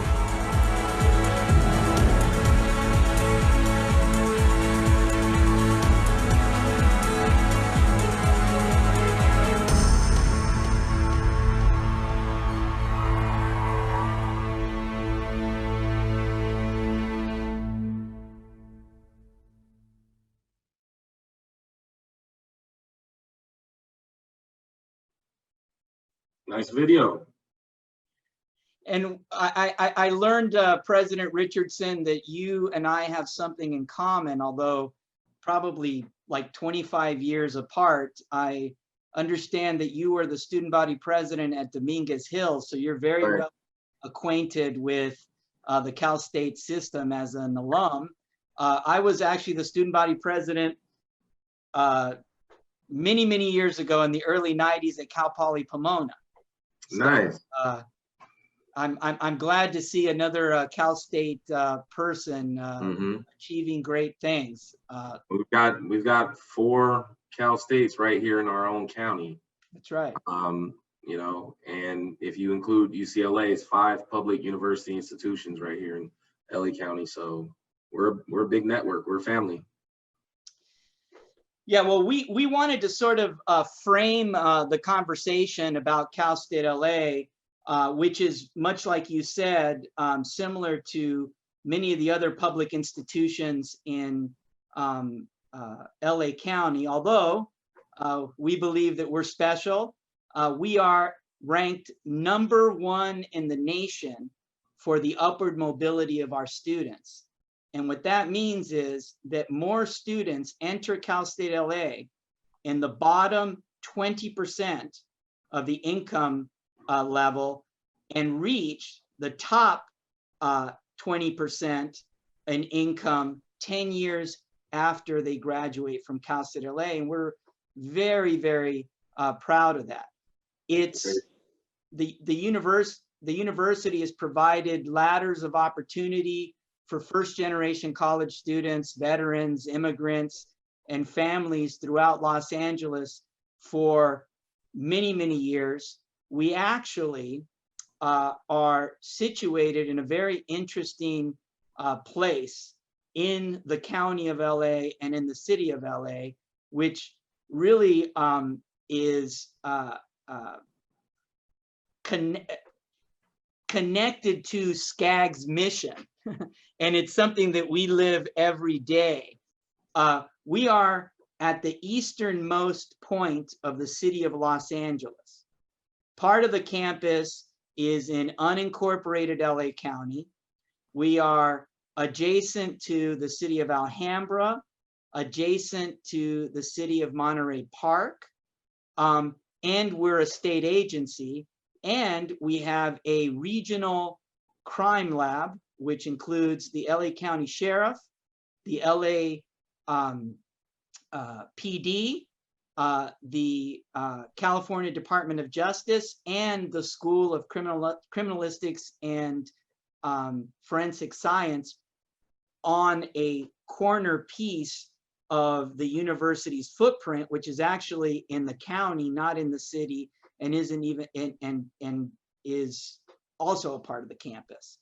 Nice video. And I learned, President Richardson, that you and I have something in common, although probably like 25 years apart. I understand that you were the student body president at Dominguez Hill, so you're very Right. well acquainted with the Cal State system as an alum. I was actually the student body president many, many years ago in the early 90s at Cal Poly Pomona. So, Nice. I'm glad to see another Cal State person achieving great things. We've got 4 Cal States right here in our own county. That's right. You know, and if you include UCLA, it's 5 public university institutions right here in LA County. So we're a big network. We're a family. Yeah, well, we wanted to sort of frame the conversation about Cal State LA, which is much like you said, similar to many of the other public institutions in LA County. Although we believe that we're special, we are ranked #1 in the nation for the upward mobility of our students. And what that means is that more students enter Cal State LA in the bottom 20% of the income level and reach the top 20% in income 10 years after they graduate from Cal State LA. And we're very, very proud of that. It's the university has provided ladders of opportunity for first-generation college students, veterans, immigrants, and families throughout Los Angeles for many, many years. We actually are situated in a very interesting place in the county of LA and in the city of LA, which really is connected to SCAG's mission. And it's something that we live every day. We are at the easternmost point of the city of Los Angeles. Part of the campus is in unincorporated LA County. We are adjacent to the city of Alhambra, adjacent to the city of Monterey Park, and we're a state agency, and we have a regional crime lab, which includes the LA County Sheriff, the LA PD, the California Department of Justice, and the School of Criminalistics and Forensic Science on a corner piece of the university's footprint, which is actually in the county, not in the city, and isn't even and is also a part of the campus.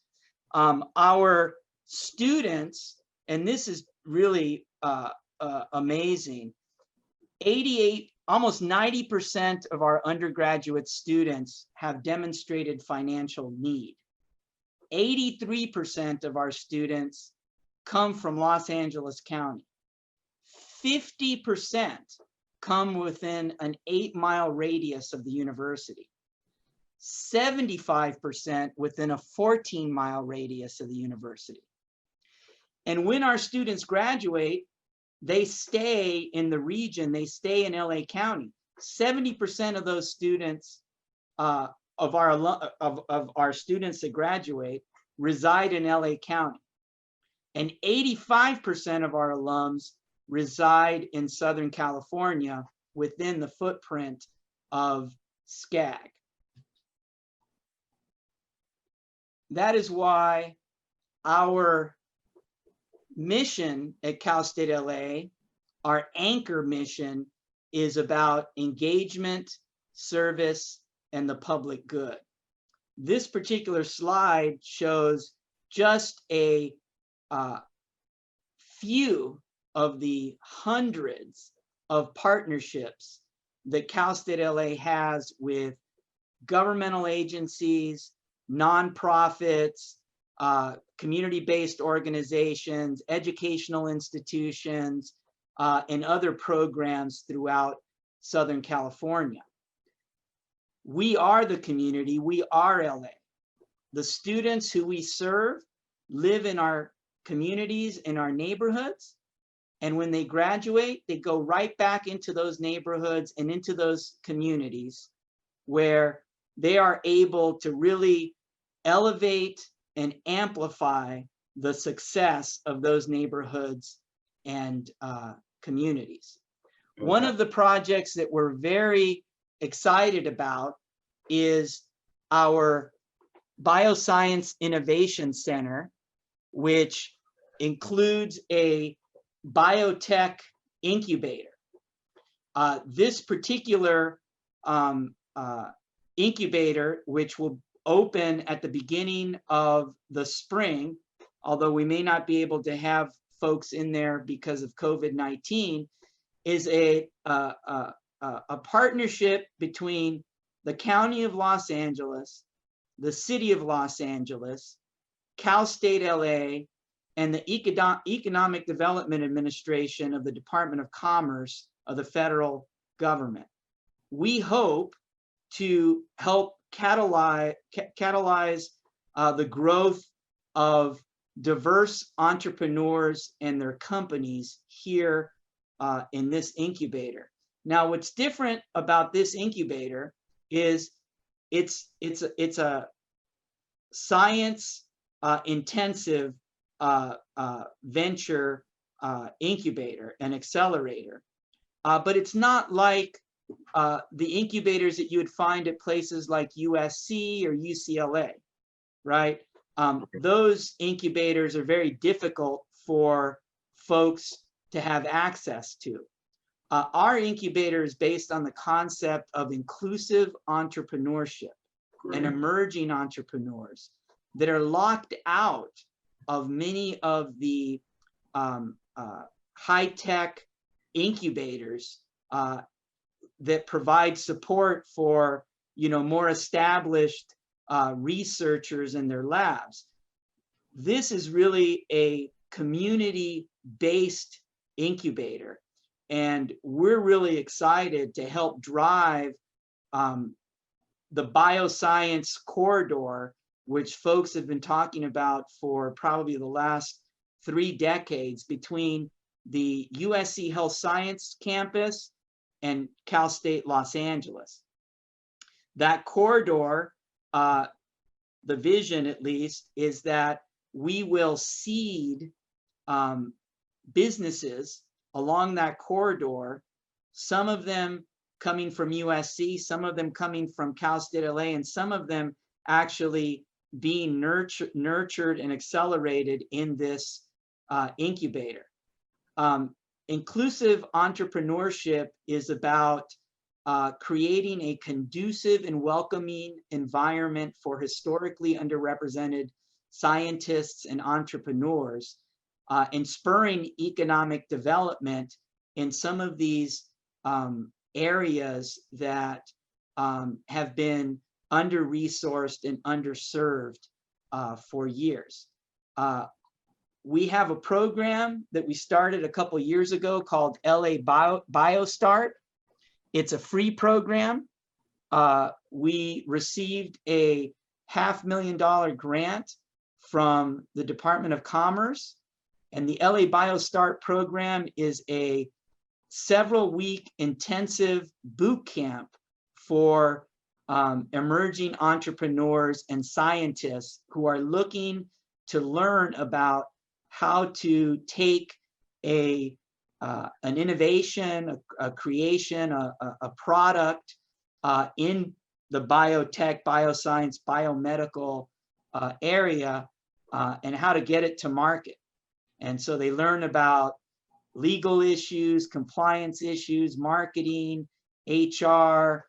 Our students, and this is really amazing, almost 90% of our undergraduate students have demonstrated financial need. 83% of our students come from Los Angeles County. 50% come within an 8-mile radius of the university. 75% within a 14-mile radius of the university. And when our students graduate, they stay in the region, they stay in LA County. 70% of those students, of our students that graduate, reside in LA County. And 85% of our alums reside in Southern California within the footprint of SCAG. That is why our mission at Cal State LA, our anchor mission, is about engagement, service, and the public good. This particular slide shows just a few of the hundreds of partnerships that Cal State LA has with governmental agencies, nonprofits, community-based organizations, educational institutions, and other programs throughout Southern California. We are the community. We are LA. The students who we serve live in our communities, in our neighborhoods. And when they graduate, they go right back into those neighborhoods and into those communities where they are able to really elevate and amplify the success of those neighborhoods and communities. One of the projects that we're very excited about is our Bioscience Innovation Center, which includes a biotech incubator. This particular incubator, which will open at the beginning of the spring, although we may not be able to have folks in there because of COVID-19, is a partnership between the County of Los Angeles, the City of Los Angeles, Cal State LA, and the Economic Development Administration of the Department of Commerce of the federal government. We hope to help catalyze the growth of diverse entrepreneurs and their companies here in this incubator. Now, what's different about this incubator is it's a science intensive venture incubator and accelerator, but it's not like the incubators that you would find at places like USC or UCLA, right? Those incubators are very difficult for folks to have access to. Our incubator is based on the concept of inclusive entrepreneurship and emerging entrepreneurs that are locked out of many of the high-tech incubators that provide support for, more established researchers in their labs. This is really a community-based incubator, and we're really excited to help drive the bioscience corridor, which folks have been talking about for probably the last 3 decades, between the USC Health Science campus and Cal State Los Angeles. That corridor, the vision at least, is that we will seed businesses along that corridor, some of them coming from USC, some of them coming from Cal State LA, and some of them actually being nurtured and accelerated in this incubator. Inclusive entrepreneurship is about creating a conducive and welcoming environment for historically underrepresented scientists and entrepreneurs, and spurring economic development in some of these areas that have been under-resourced and underserved for years. We have a program that we started a couple years ago called LA BioStart. It's a free program. We received a $500,000 grant from the Department of Commerce, and the LA BioStart program is a several-week intensive boot camp for emerging entrepreneurs and scientists who are looking to learn about how to take an innovation, a creation, a product in the biotech, bioscience, biomedical area, and how to get it to market. And so they learn about legal issues, compliance issues, marketing, HR,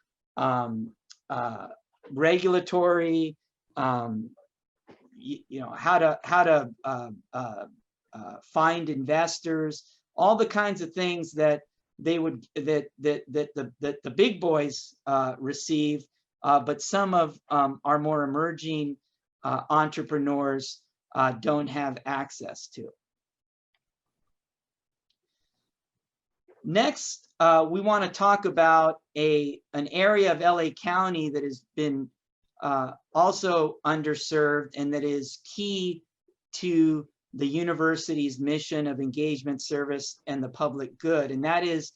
regulatory, how to find investors, all the kinds of things that they would that the big boys receive, but some of our more emerging entrepreneurs don't have access to. Next, we want to talk about an area of LA County that has been also underserved and that is key to the university's mission of engagement, service, and the public good, and that is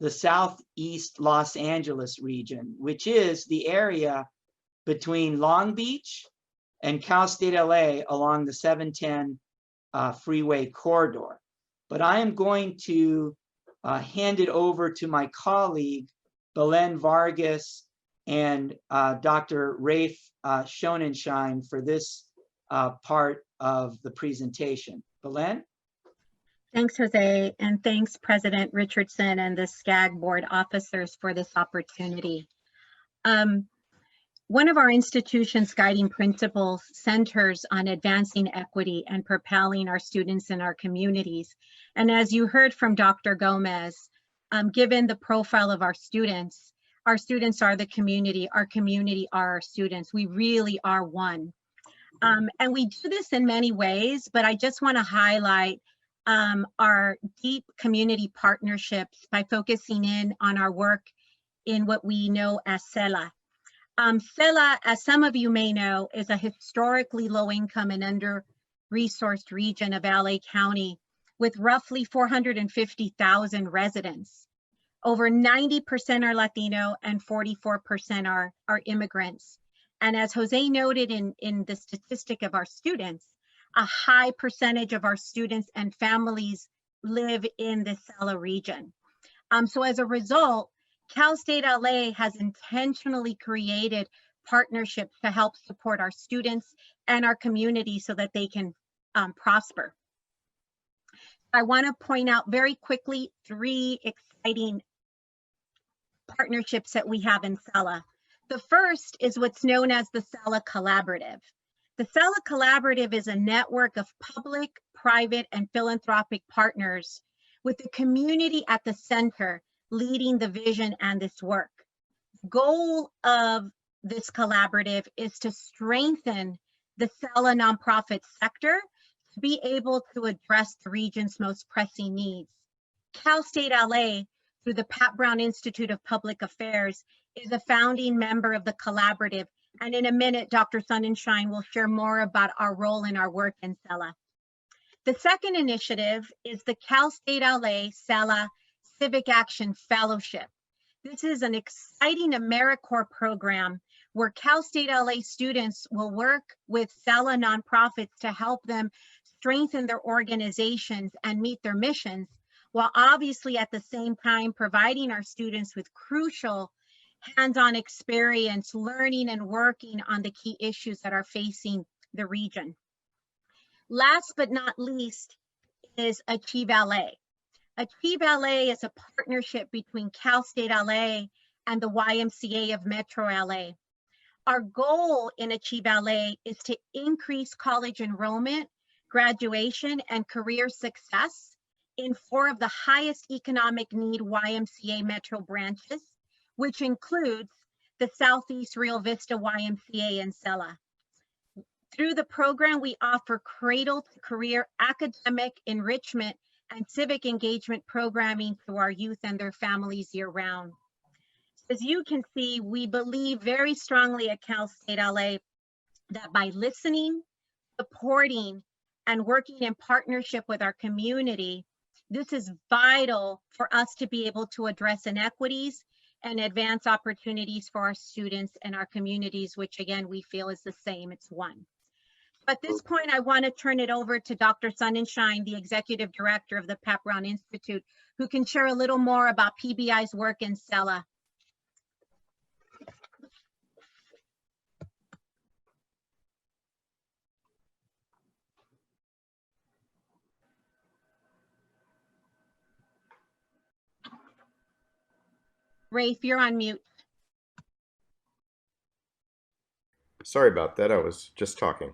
the Southeast Los Angeles region, which is the area between Long Beach and Cal State LA along the 710 freeway corridor. But I am going to hand it over to my colleague, Belen Vargas and Dr. Rafe Schonenschein for this part of the presentation. Belen? Thanks, Jose, and thanks, President Richardson and the SCAG board officers for this opportunity. One of our institution's guiding principles centers on advancing equity and propelling our students in our communities. And as you heard from Dr. Gomez, given the profile of our students are the community, our community are our students. We really are one. And we do this in many ways, but I just want to highlight our deep community partnerships by focusing in on our work in what we know as CELA. CELA, as some of you may know, is a historically low-income and under-resourced region of LA County with roughly 450,000 residents. Over 90% are Latino and 44% are immigrants. And as Jose noted in the statistic of our students, a high percentage of our students and families live in the CELA region. So as a result, Cal State LA has intentionally created partnerships to help support our students and our community so that they can prosper. I want to point out very quickly 3 exciting partnerships that we have in CELA. The first is what's known as the CELA Collaborative. The CELA Collaborative is a network of public, private, and philanthropic partners with the community at the center leading the vision and this work. The goal of this collaborative is to strengthen the CELA nonprofit sector to be able to address the region's most pressing needs. Cal State LA, through the Pat Brown Institute of Public Affairs, is a founding member of the collaborative. And in a minute, Dr. Sonnenschein will share more about our role in our work in CELA. The second initiative is the Cal State LA CELA Civic Action Fellowship. This is an exciting AmeriCorps program where Cal State LA students will work with CELA nonprofits to help them strengthen their organizations and meet their missions, while obviously at the same time providing our students with crucial hands-on experience, learning and working on the key issues that are facing the region. Last but not least is Achieve LA. Achieve LA is a partnership between Cal State LA and the YMCA of Metro LA. Our goal in Achieve LA is to increase college enrollment, graduation, and career success in 4 of the highest economic need YMCA Metro branches, which includes the Southeast Rio Vista YMCA and CELA. Through the program, we offer cradle to career academic enrichment and civic engagement programming to our youth and their families year round. As you can see, we believe very strongly at Cal State LA that by listening, supporting, and working in partnership with our community, this is vital for us to be able to address inequities and advance opportunities for our students and our communities, which again, we feel is the same, it's one. At this point, I want to turn it over to Dr. Sonnenschein, the Executive Director of the Pat Brown Institute, who can share a little more about PBI's work in CELA. Rafe, you're on mute. Sorry about that. I was just talking.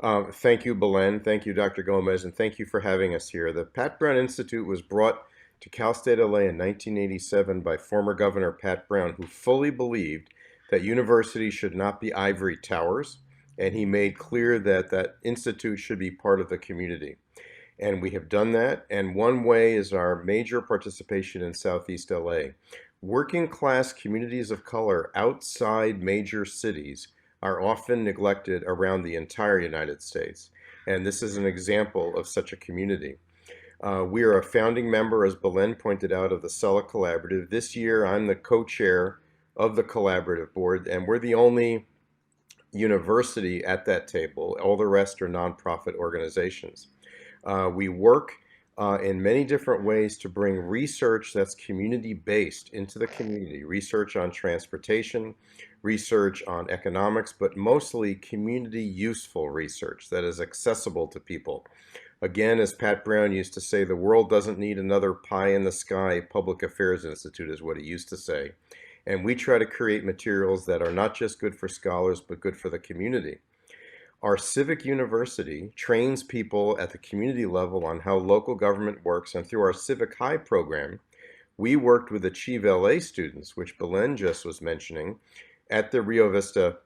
Thank you, Belen. Thank you, Dr. Gomez, and thank you for having us here. The Pat Brown Institute was brought to Cal State LA in 1987 by former Governor Pat Brown, who fully believed that universities should not be ivory towers, and he made clear that that institute should be part of the community. And we have done that. And one way is our major participation in Southeast LA. Working class communities of color outside major cities are often neglected around the entire United States. And this is an example of such a community. We are a founding member, as Belen pointed out, of the SCAG Collaborative. This year, I'm the co-chair of the collaborative board, and we're the only university at that table. All the rest are nonprofit organizations. We work in many different ways to bring research that's community-based into the community. Research on transportation, research on economics, but mostly community-useful research that is accessible to people. Again, as Pat Brown used to say, the world doesn't need another pie-in-the-sky public affairs institute, is what he used to say. And we try to create materials that are not just good for scholars, but good for the community. Our civic university trains people at the community level on how local government works, and through our Civic High program, we worked with Achieve LA students, which Belen just was mentioning, at the Rio Vista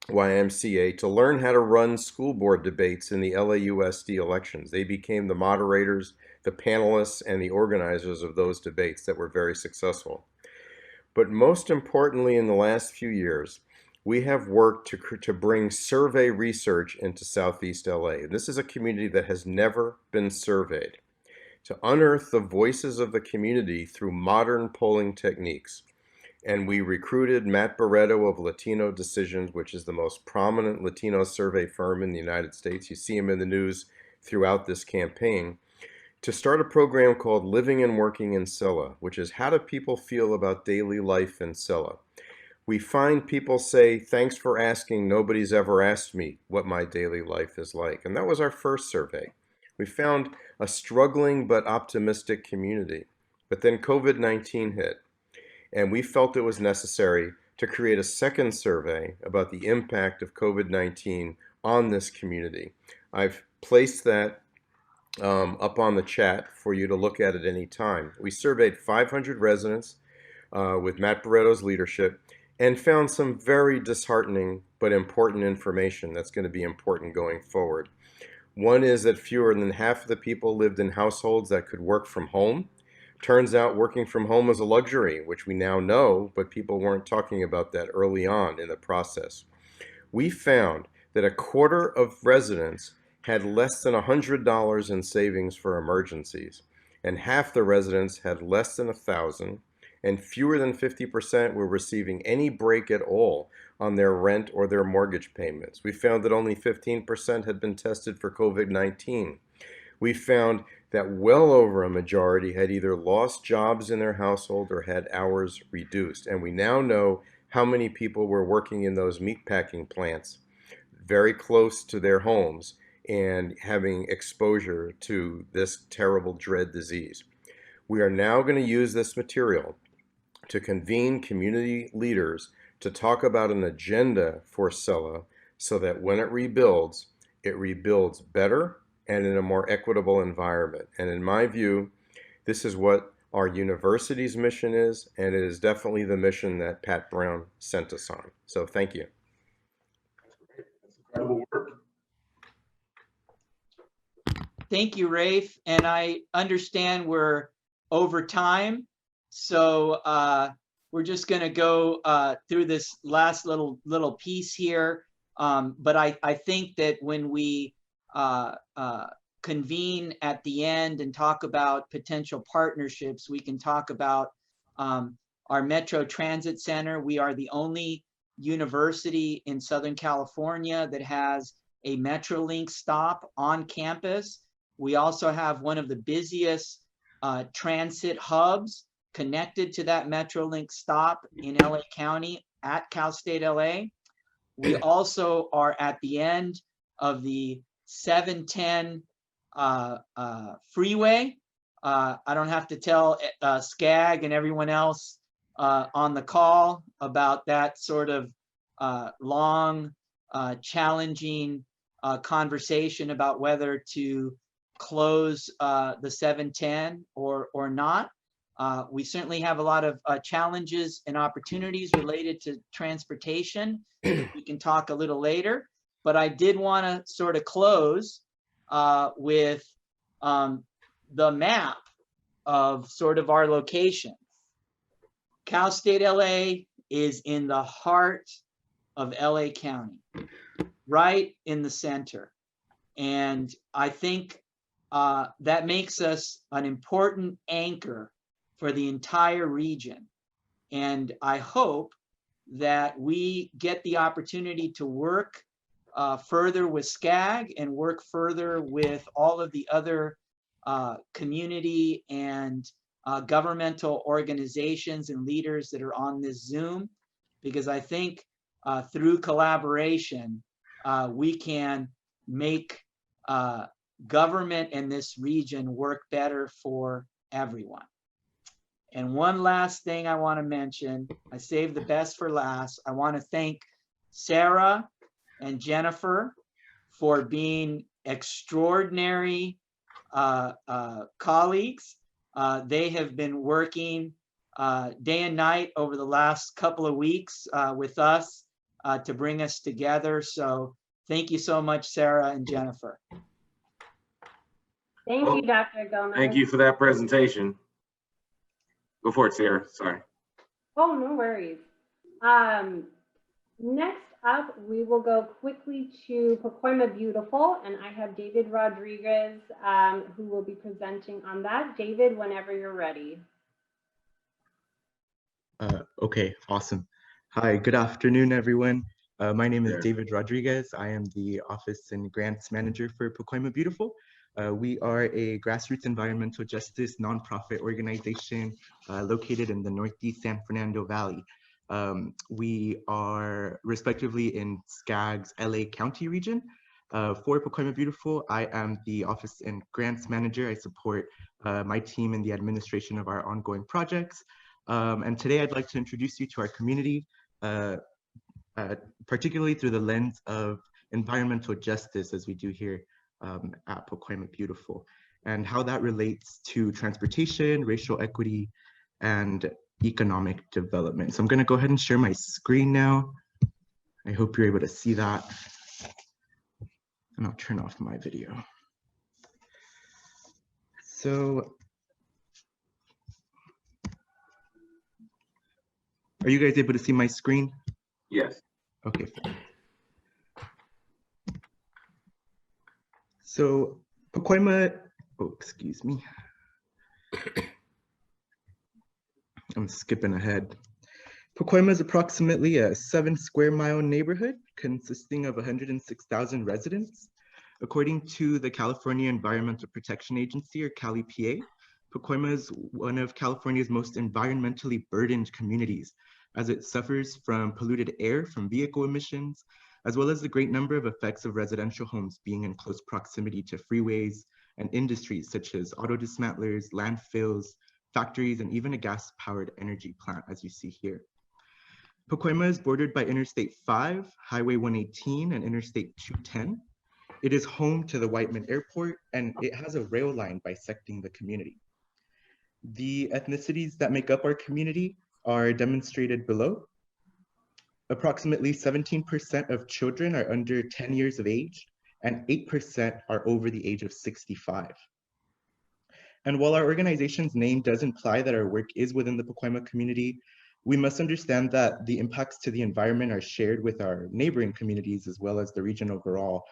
YMCA to learn how to run school board debates in the LAUSD elections. They became the moderators, the panelists, and the organizers of those debates that were very successful. But most importantly, in the last few years, we have worked to bring survey research into Southeast LA. This is a community that has never been surveyed. To unearth the voices of the community through modern polling techniques. And we recruited Matt Barreto of Latino Decisions, which is the most prominent Latino survey firm in the United States. You see him in the news throughout this campaign, to start a program called Living and Working in Sella, which is how do people feel about daily life in Sella. We find people say, thanks for asking, nobody's ever asked me what my daily life is like. And that was our first survey. We found a struggling but optimistic community. But then COVID-19 hit. And we felt it was necessary to create a second survey about the impact of COVID-19 on this community. I've placed that up on the chat for you to look at any time. We surveyed 500 residents with Matt Barreto's leadership and found some very disheartening but important information that's going to be important going forward. One is that fewer than half of the people lived in households that could work from home. Turns out working from home is a luxury, which we now know, but people weren't talking about that early on in the process. We found that a quarter of residents had less than $100 in savings for emergencies, and half the residents had less than $1,000, and fewer than 50% were receiving any break at all on their rent or their mortgage payments. We found that only 15% had been tested for COVID-19. We found that well over a majority had either lost jobs in their household or had hours reduced. And we now know how many people were working in those meatpacking plants very close to their homes and having exposure to this terrible dread disease. We are now going to use this material to convene community leaders to talk about an agenda for Sella so that when it rebuilds better and in a more equitable environment. And in my view, this is what our university's mission is, and it is definitely the mission that Pat Brown sent us on. So thank you. That's incredible work. Thank you, Rafe. And I understand we're over time. So we're just going to go through this last little piece here. But I think that when we convene at the end and talk about potential partnerships, we can talk about our Metro Transit Center. We are the only university in Southern California that has a Metrolink stop on campus. We also have one of the busiest transit hubs connected to that Metrolink stop in LA County at Cal State LA. We also are at the end of the 710 freeway. I don't have to tell SCAG and everyone else on the call about that sort of long, challenging conversation about whether to close the 710 or not. We certainly have a lot of challenges and opportunities related to transportation. We can talk a little later, but I did want to sort of close with the map of sort of our locations. Cal State LA is in the heart of LA County, right in the center. And I think that makes us an important anchor for the entire region. And I hope that we get the opportunity to work further with SCAG and work further with all of the other community and governmental organizations and leaders that are on this Zoom, because I think through collaboration, we can make government in this region work better for everyone. And one last thing I want to mention, I saved the best for last. I want to thank Sarah and Jennifer for being extraordinary colleagues. They have been working day and night over the last couple of weeks with us to bring us together. So thank you so much, Sarah and Jennifer. Thank you, Dr. Gomez. Thank you for that presentation. Go for it, Sarah. Sorry. Oh, no worries. Next up, we will go quickly to Pacoima Beautiful, and I have David Rodriguez who will be presenting on that. David, whenever you're ready. Okay, awesome. Hi, good afternoon, everyone. My name is David Rodriguez. I am the Office and Grants Manager for Pacoima Beautiful. We are a grassroots environmental justice nonprofit organization located in the Northeast San Fernando Valley. We are respectively in SCAG's LA County region. For Pacoima Beautiful, I am the Office and Grants Manager. I support my team in the administration of our ongoing projects. And today I'd like to introduce you to our community, particularly through the lens of environmental justice, as we do here at Pacoima Beautiful, and how that relates to transportation, racial equity, and economic development. So I'm going to go ahead and share my screen now. I hope you're able to see that. And I'll turn off my video. So, are you guys able to see my screen? Yes. Okay. So Pacoima, oh, excuse me. I'm skipping ahead. Pacoima is approximately a 7 square mile neighborhood consisting of 106,000 residents. According to the California Environmental Protection Agency, or CalEPA, Pacoima is one of California's most environmentally burdened communities, as it suffers from polluted air from vehicle emissions, as well as the great number of effects of residential homes being in close proximity to freeways and industries such as auto dismantlers, landfills, factories, and even a gas-powered energy plant, as you see here. Pacoima is bordered by Interstate 5, Highway 118, and Interstate 210. It is home to the Whiteman Airport, and it has a rail line bisecting the community. The ethnicities that make up our community are demonstrated below. Approximately 17% of children are under 10 years of age, and 8% are over the age of 65. And while our organization's name does imply that our work is within the Pacoima community, we must understand that the impacts to the environment are shared with our neighboring communities as well as the region overall.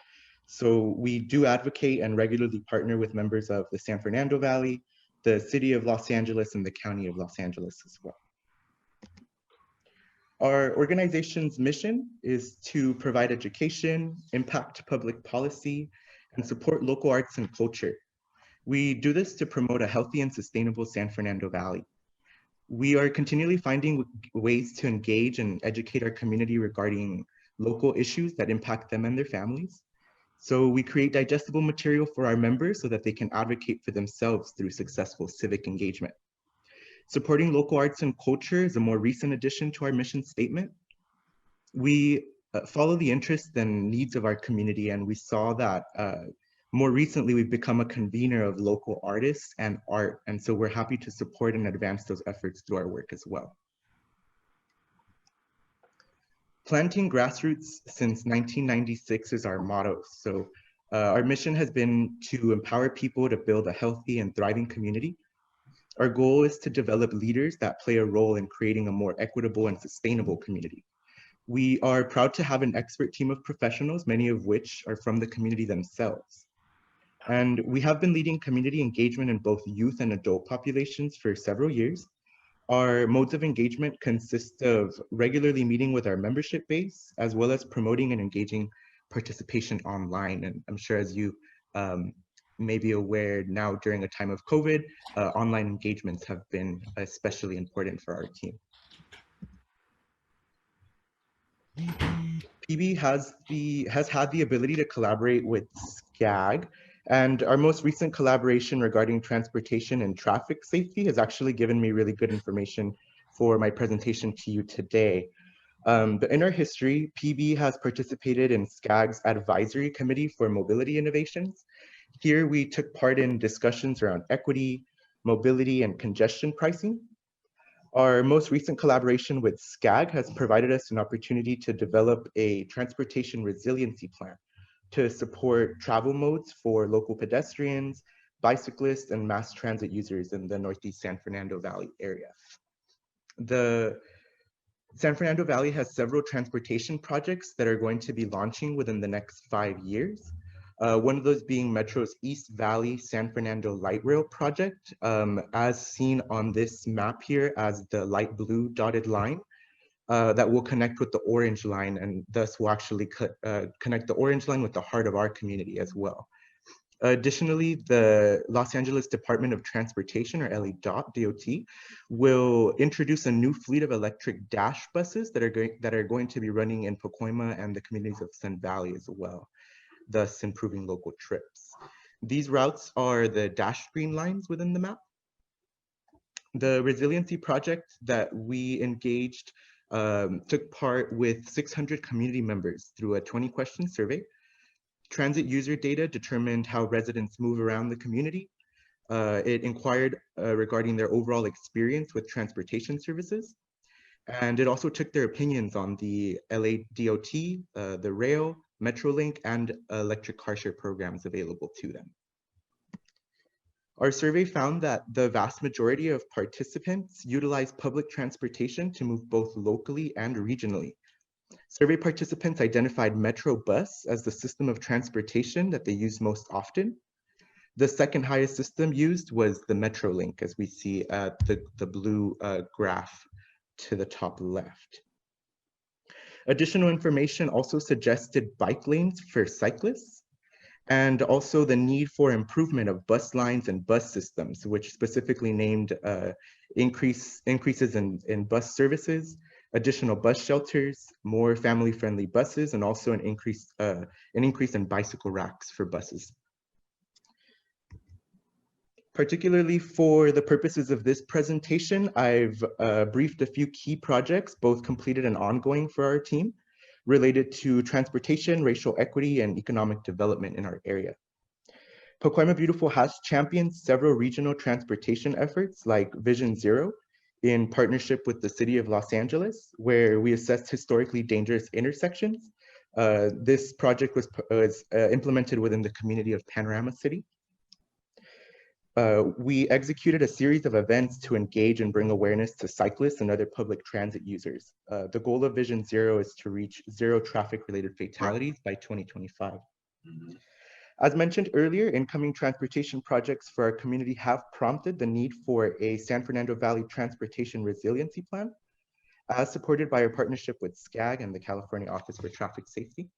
So we do advocate and regularly partner with members of the San Fernando Valley, the City of Los Angeles, and the County of Los Angeles as well. Our organization's mission is to provide education, impact public policy, and support local arts and culture. We do this to promote a healthy and sustainable San Fernando Valley. We are continually finding ways to engage and educate our community regarding local issues that impact them and their families. So we create digestible material for our members so that they can advocate for themselves through successful civic engagement. Supporting local arts and culture is a more recent addition to our mission statement. We follow the interests and needs of our community, and we saw that more recently we've become a convener of local artists and art, and so we're happy to support and advance those efforts through our work as well. Planting grassroots since 1996 is our motto. So Our mission has been to empower people to build a healthy and thriving community. Our goal is to develop leaders that play a role in creating a more equitable and sustainable community. We are proud to have an expert team of professionals, many of which are from the community themselves. And we have been leading community engagement in both youth and adult populations for several years. Our modes of engagement consist of regularly meeting with our membership base, as well as promoting and engaging participation online. And I'm sure as you may be aware now during a time of COVID, online engagements have been especially important for our team. PB has had the ability to collaborate with SCAG, and our most recent collaboration regarding transportation and traffic safety has actually given me really good information for my presentation to you today. But in our history, PB has participated in SCAG's Advisory Committee for Mobility Innovations. Here we took part in discussions around equity, mobility, and congestion pricing. Our most recent collaboration with SCAG has provided us an opportunity to develop a transportation resiliency plan to support travel modes for local pedestrians, bicyclists, and mass transit users in the Northeast San Fernando Valley area. The San Fernando Valley has several transportation projects that are going to be launching within the next 5 years. One of those being Metro's East Valley San Fernando Light Rail project, as seen on this map here as the light blue dotted line that will connect with the orange line, and thus will actually connect the orange line with the heart of our community as well. Additionally, the Los Angeles Department of Transportation, or LA.DOT, will introduce a new fleet of electric dash buses that are going to be running in Pacoima and the communities of Sun Valley as well, thus improving local trips. These routes are the dash green lines within the map. The resiliency project that we engaged took part with 600 community members through a 20-question survey. Transit user data determined how residents move around the community. It inquired regarding their overall experience with transportation services. And it also took their opinions on the LA.DOT, the rail, Metrolink, and electric car share programs available to them. Our survey found that the vast majority of participants utilize public transportation to move both locally and regionally. Survey participants identified Metro Bus as the system of transportation that they use most often. The second highest system used was the Metrolink, as we see at the blue graph to the top left. Additional information also suggested bike lanes for cyclists, and also the need for improvement of bus lines and bus systems, which specifically named increases in bus services, additional bus shelters, more family-friendly buses, and also an increase in bicycle racks for buses. Particularly for the purposes of this presentation, I've briefed a few key projects, both completed and ongoing for our team, related to transportation, racial equity, and economic development in our area. Pacoima Beautiful has championed several regional transportation efforts like Vision Zero in partnership with the City of Los Angeles, where we assessed historically dangerous intersections. This project was implemented within the community of Panorama City. We executed a series of events to engage and bring awareness to cyclists and other public transit users. The goal of Vision Zero is to reach zero traffic-related fatalities by 2025. As mentioned earlier, incoming transportation projects for our community have prompted the need for a San Fernando Valley Transportation Resiliency Plan, as supported by our partnership with SCAG and the California Office for Traffic Safety.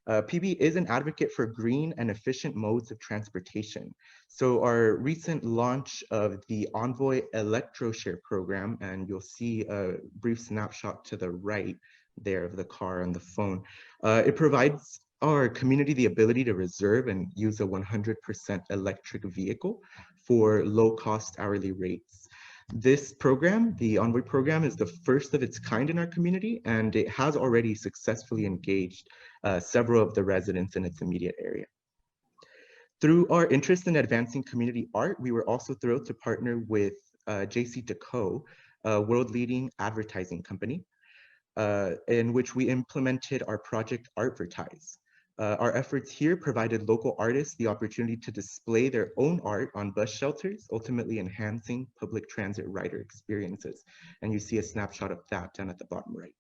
PB is an advocate for green and efficient modes of transportation. So our recent launch of the Envoy ElectroShare program, and you'll see a brief snapshot to the right there of the car and the phone, it provides our community the ability to reserve and use a 100% electric vehicle for low-cost hourly rates. This program, the Envoy program, is the first of its kind in our community, and it has already successfully engaged several of the residents in its immediate area. Through our interest in advancing community art, we were also thrilled to partner with JCDecaux, a world-leading advertising company, in which we implemented our project Artvertise. Our efforts here provided local artists the opportunity to display their own art on bus shelters, ultimately enhancing public transit rider experiences. And you see a snapshot of that down at the bottom right.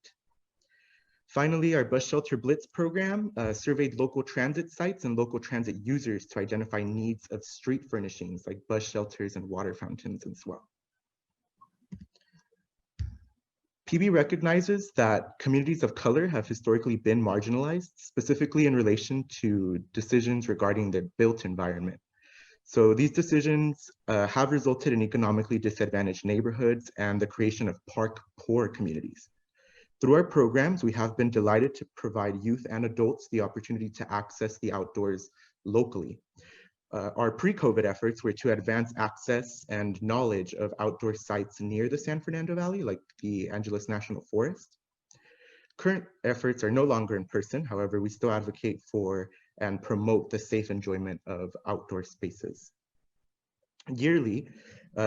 Finally, our Bus Shelter Blitz program surveyed local transit sites and local transit users to identify needs of street furnishings like bus shelters and water fountains as well. PB recognizes that communities of color have historically been marginalized, specifically in relation to decisions regarding the built environment. So these decisions have resulted in economically disadvantaged neighborhoods and the creation of park poor communities. Through our programs, we have been delighted to provide youth and adults the opportunity to access the outdoors locally. Our pre-COVID efforts were to advance access and knowledge of outdoor sites near the San Fernando Valley, like the Angeles National Forest. Current efforts are no longer in person. However, we still advocate for and promote the safe enjoyment of outdoor spaces. Yearly,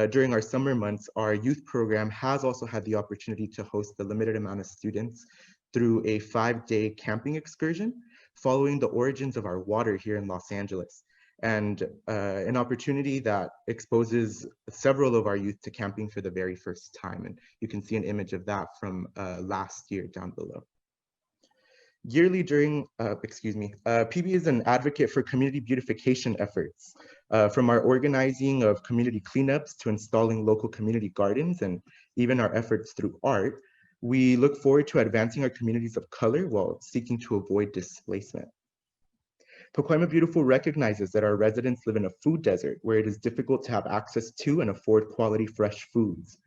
during our summer months, our youth program has also had the opportunity to host a limited amount of students through a 5-day camping excursion following the origins of our water here in Los Angeles, and an opportunity that exposes several of our youth to camping for the very first time. And you can see an image of that from last year down below. Yearly during, PB is an advocate for community beautification efforts, from our organizing of community cleanups to installing local community gardens and even our efforts through art. We look forward to advancing our communities of color while seeking to avoid displacement. Pacoima Beautiful recognizes that our residents live in a food desert where it is difficult to have access to and afford quality fresh foods.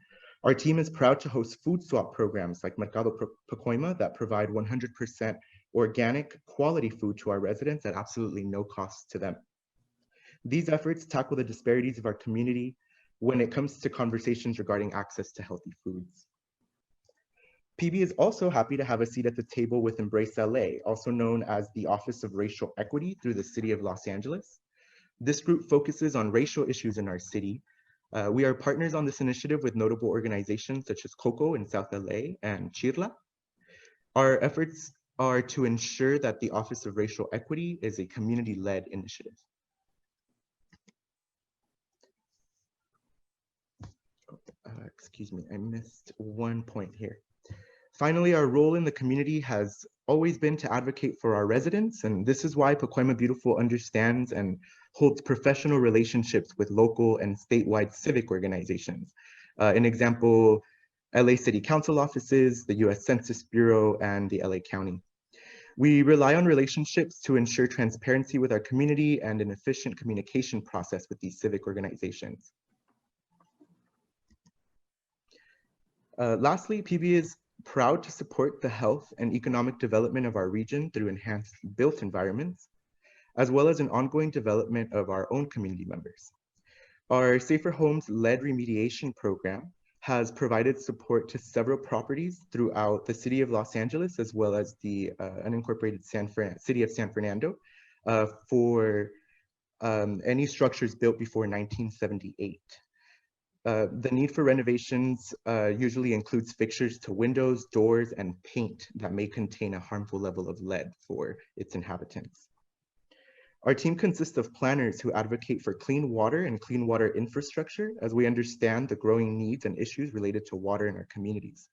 Our team is proud to host food swap programs like Mercado Pacoima that provide 100% organic quality food to our residents at absolutely no cost to them. These efforts tackle the disparities of our community when it comes to conversations regarding access to healthy foods. PB is also happy to have a seat at the table with Embrace LA, also known as the Office of Racial Equity through the City of Los Angeles. This group focuses on racial issues in our city. We are partners on this initiative with notable organizations such as COCO in South LA and Chirla. Our efforts are to ensure that the Office of Racial Equity is a community-led initiative. Excuse me, I missed one point here. Finally, our role in the community has always been to advocate for our residents, and this is why Pacoima Beautiful understands and holds professional relationships with local and statewide civic organizations. An example, LA City Council offices, the US Census Bureau, and the LA County. We rely on relationships to ensure transparency with our community and an efficient communication process with these civic organizations. Lastly, PB is proud to support the health and economic development of our region through enhanced built environments, as well as an ongoing development of our own community members. Our Safer Homes led remediation program has provided support to several properties throughout the city of Los Angeles, as well as the unincorporated city of San Fernando for any structures built before 1978. The need for renovations usually includes fixtures to windows, doors, and paint that may contain a harmful level of lead for its inhabitants. Our team consists of planners who advocate for clean water and clean water infrastructure as we understand the growing needs and issues related to water in our communities.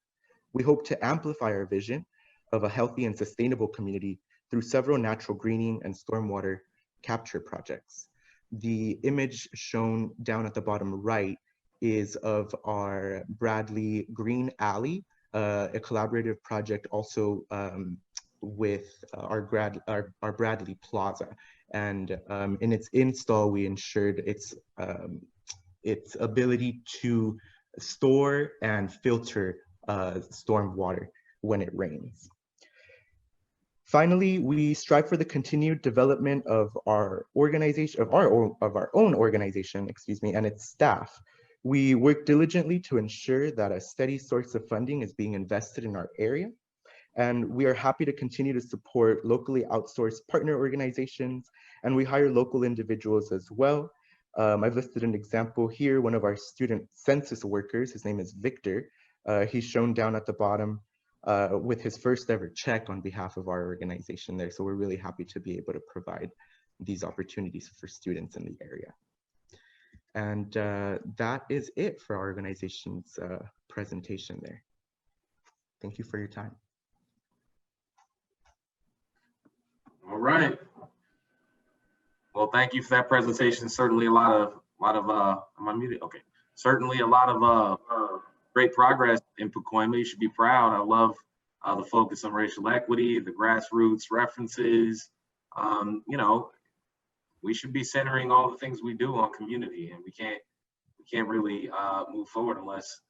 We hope to amplify our vision of a healthy and sustainable community through several natural greening and stormwater capture projects. The image shown down at the bottom right is of our Bradley Green Alley, a collaborative project also with our Bradley Plaza. And in its install, we ensured its ability to store and filter storm water when it rains. Finally, we strive for the continued development of our organization, of our own organization, and its staff. We work diligently to ensure that a steady source of funding is being invested in our area. And we are happy to continue to support locally outsourced partner organizations, and we hire local individuals as well. I've listed an example here, one of our student census workers, his name is Victor. He's shown down at the bottom. with his first ever check on behalf of our organization there. So we're really happy to be able to provide these opportunities for students in the area. And that is it for our organization's presentation there. Thank you for your time. All right. Well, thank you for that presentation. Certainly a lot of am I muted? Okay. Certainly a lot of great progress in Pacoima. You should be proud. I love the focus on racial equity, the grassroots references. You know, we should be centering all the things we do on community, and we can't really move forward unless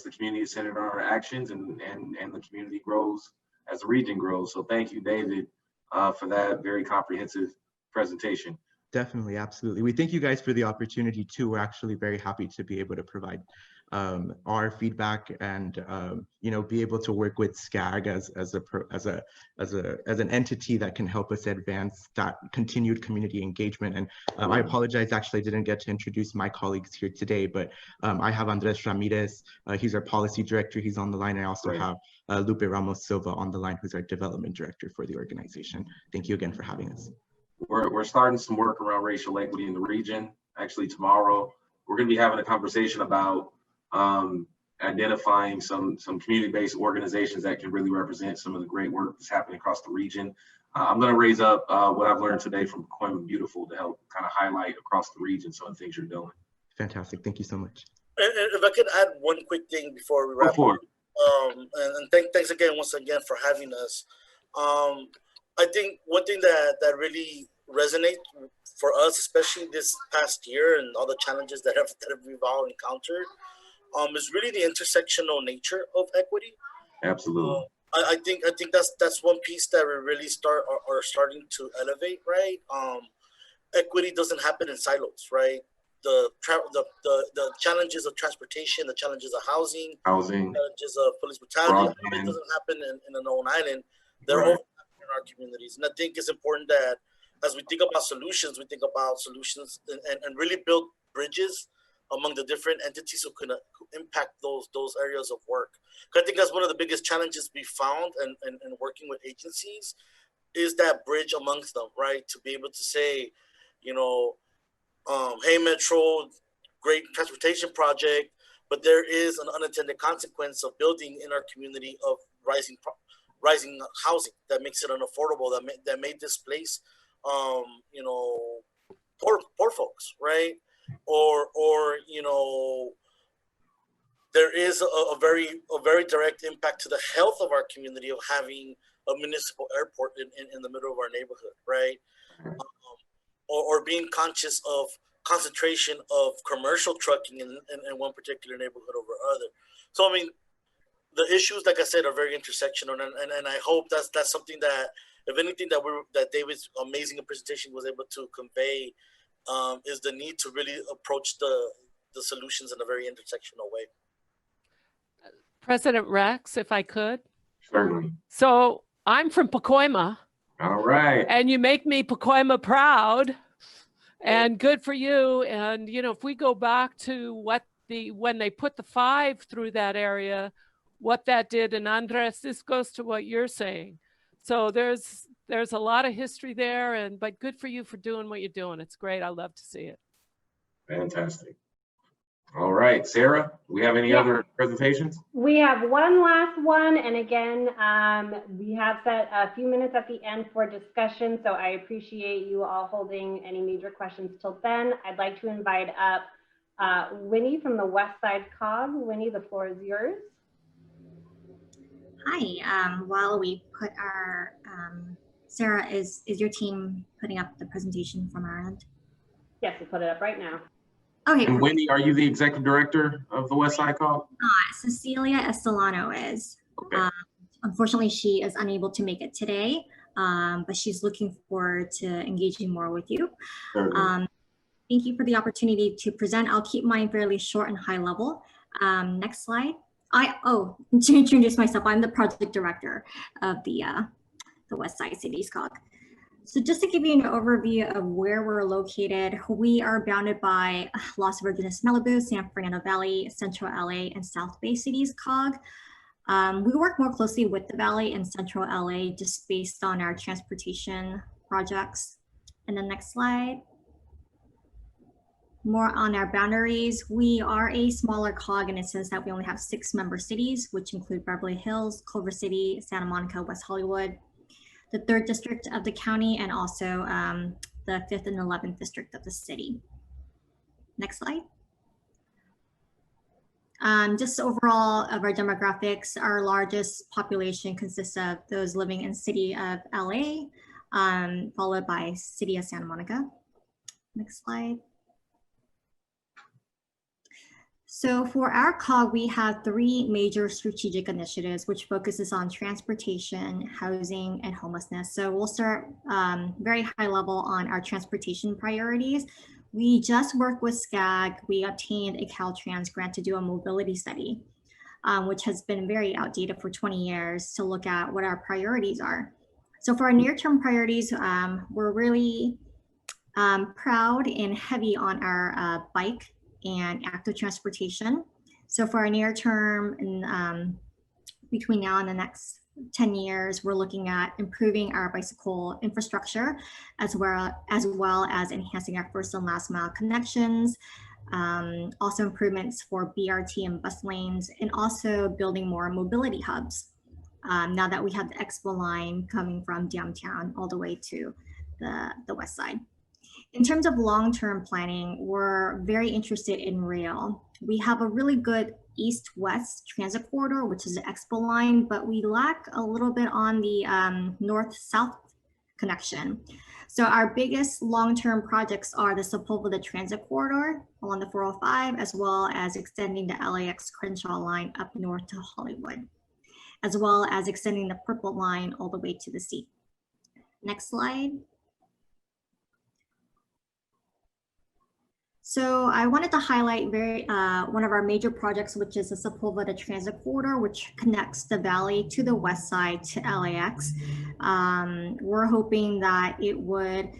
the community is centered on our actions and the community grows as the region grows. So thank you, David, for that very comprehensive presentation. Definitely, absolutely. We thank you guys for the opportunity too. We're actually very happy to be able to provide our feedback and you know, be able to work with SCAG as an entity that can help us advance that continued community engagement. And I apologize, actually I didn't get to introduce my colleagues here today, but I have Andres Ramirez, he's our policy director, he's on the line. I also have Lupe Ramos Silva on the line, who's our development director for the organization. Thank you again for having us. We're starting some work around racial equity in the region. Actually, tomorrow we're going to be having a conversation about identifying some community-based organizations that can really represent some of the great work that's happening across the region. I'm going to raise up what I've learned today from Pacoima Beautiful to help kind of highlight across the region some of the things you're doing. Fantastic. Thank you so much. And if I could add one quick thing before we wrap up. And thanks again, once again, for having us. I think one thing that really resonates for us, especially this past year and all the challenges that we've all encountered, is really the intersectional nature of equity. Absolutely. I think that's one piece that we really are starting to elevate, right? Equity doesn't happen in silos, right? The challenges of transportation, the challenges of housing, challenges of police brutality, it doesn't happen in an own island. They're all in our communities. And I think it's important that as we think about solutions, and really build bridges among the different entities who can impact those areas of work. I think that's one of the biggest challenges we found in working with agencies is that bridge amongst them, right? To be able to say, you know, hey, Metro, great transportation project, but there is an unintended consequence of building in our community of rising housing that makes it unaffordable, that may displace, you know, poor folks, right? Or you know, there is a very direct impact to the health of our community of having a municipal airport in the middle of our neighborhood, right? Or being conscious of concentration of commercial trucking in one particular neighborhood over other. So I mean, the issues, like I said, are very intersectional, and I hope that's something that, if anything, that David's amazing presentation was able to convey, is the need to really approach the solutions in a very intersectional way. President Rex, if I could. Certainly. So I'm from Pacoima. All right. And you make me Pacoima proud, and good for you. And you know, if we go back to when they put the 5 through that area, what that did, and Andres, this goes to what you're saying. So there's a lot of history there, but good for you for doing what you're doing. It's great. I love to see it. Fantastic. All right, Sarah, do we have any other presentations? We have one last one, and again, we have set a few minutes at the end for discussion, so I appreciate you all holding any major questions till then. I'd like to invite up Winnie from the West Side COG. Winnie, the floor is yours. Hi, while we put our, Sarah, is your team putting up the presentation from our end? Yes, we'll put it up right now. Okay. And Wendy, are you the executive director of the West Side COG? Cecilia Estelano is. Okay. Unfortunately, she is unable to make it today, but she's looking forward to engaging more with you. Thank you for the opportunity to present. I'll keep mine fairly short and high level. Next slide. To introduce myself, I'm the project director of the West Side Cities COG. So just to give you an overview of where we're located, we are bounded by Las Virgenes, Malibu, San Fernando Valley, Central LA, and South Bay Cities COG. We work more closely with the Valley and Central LA just based on our transportation projects. And the next slide. More on our boundaries. We are a smaller cog in the sense that we only have 6 member cities, which include Beverly Hills, Culver City, Santa Monica, West Hollywood, the 3rd district of the county, and also the 5th and 11th district of the city. Next slide. Just overall of our demographics, our largest population consists of those living in city of LA, followed by city of Santa Monica. Next slide. So for our COG, we have 3 major strategic initiatives, which focuses on transportation, housing, and homelessness. So we'll start very high level on our transportation priorities. We just worked with SCAG. We obtained a Caltrans grant to do a mobility study, which has been very outdated for 20 years to look at what our priorities are. So for our near-term priorities, we're really proud and heavy on our bike and active transportation. So for our near term, and between now and the next 10 years, we're looking at improving our bicycle infrastructure, as well as enhancing our first and last mile connections, also improvements for BRT and bus lanes, and also building more mobility hubs. Now that we have the Expo line coming from downtown all the way to the west side. In terms of long-term planning, we're very interested in rail. We have a really good east-west transit corridor, which is the Expo line, but we lack a little bit on the north-south connection. So our biggest long-term projects are the Sepulveda transit corridor along the 405, as well as extending the LAX Crenshaw line up north to Hollywood, as well as extending the Purple line all the way to the sea. Next slide. So I wanted to highlight one of our major projects, which is the Sepulveda Transit Corridor, which connects the Valley to the west side to LAX. We're hoping that it would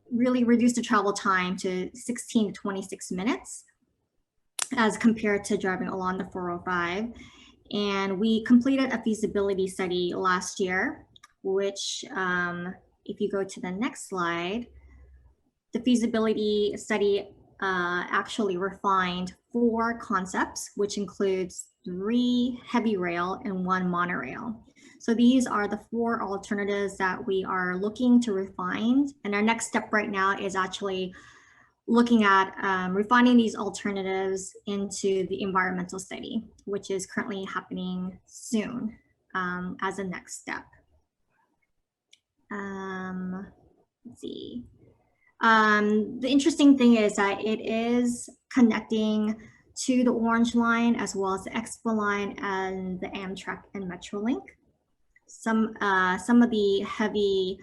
really reduce the travel time to 16 to 26 minutes as compared to driving along the 405. And we completed a feasibility study last year, which if you go to the next slide, the feasibility study actually refined 4 concepts, which includes 3 heavy rail and 1 monorail. So these are the 4 alternatives that we are looking to refine. And our next step right now is actually looking at refining these alternatives into the environmental study, which is currently happening soon as a next step. Let's see. The interesting thing is that it is connecting to the Orange Line as well as the Expo Line and the Amtrak and Metrolink. Some of the heavy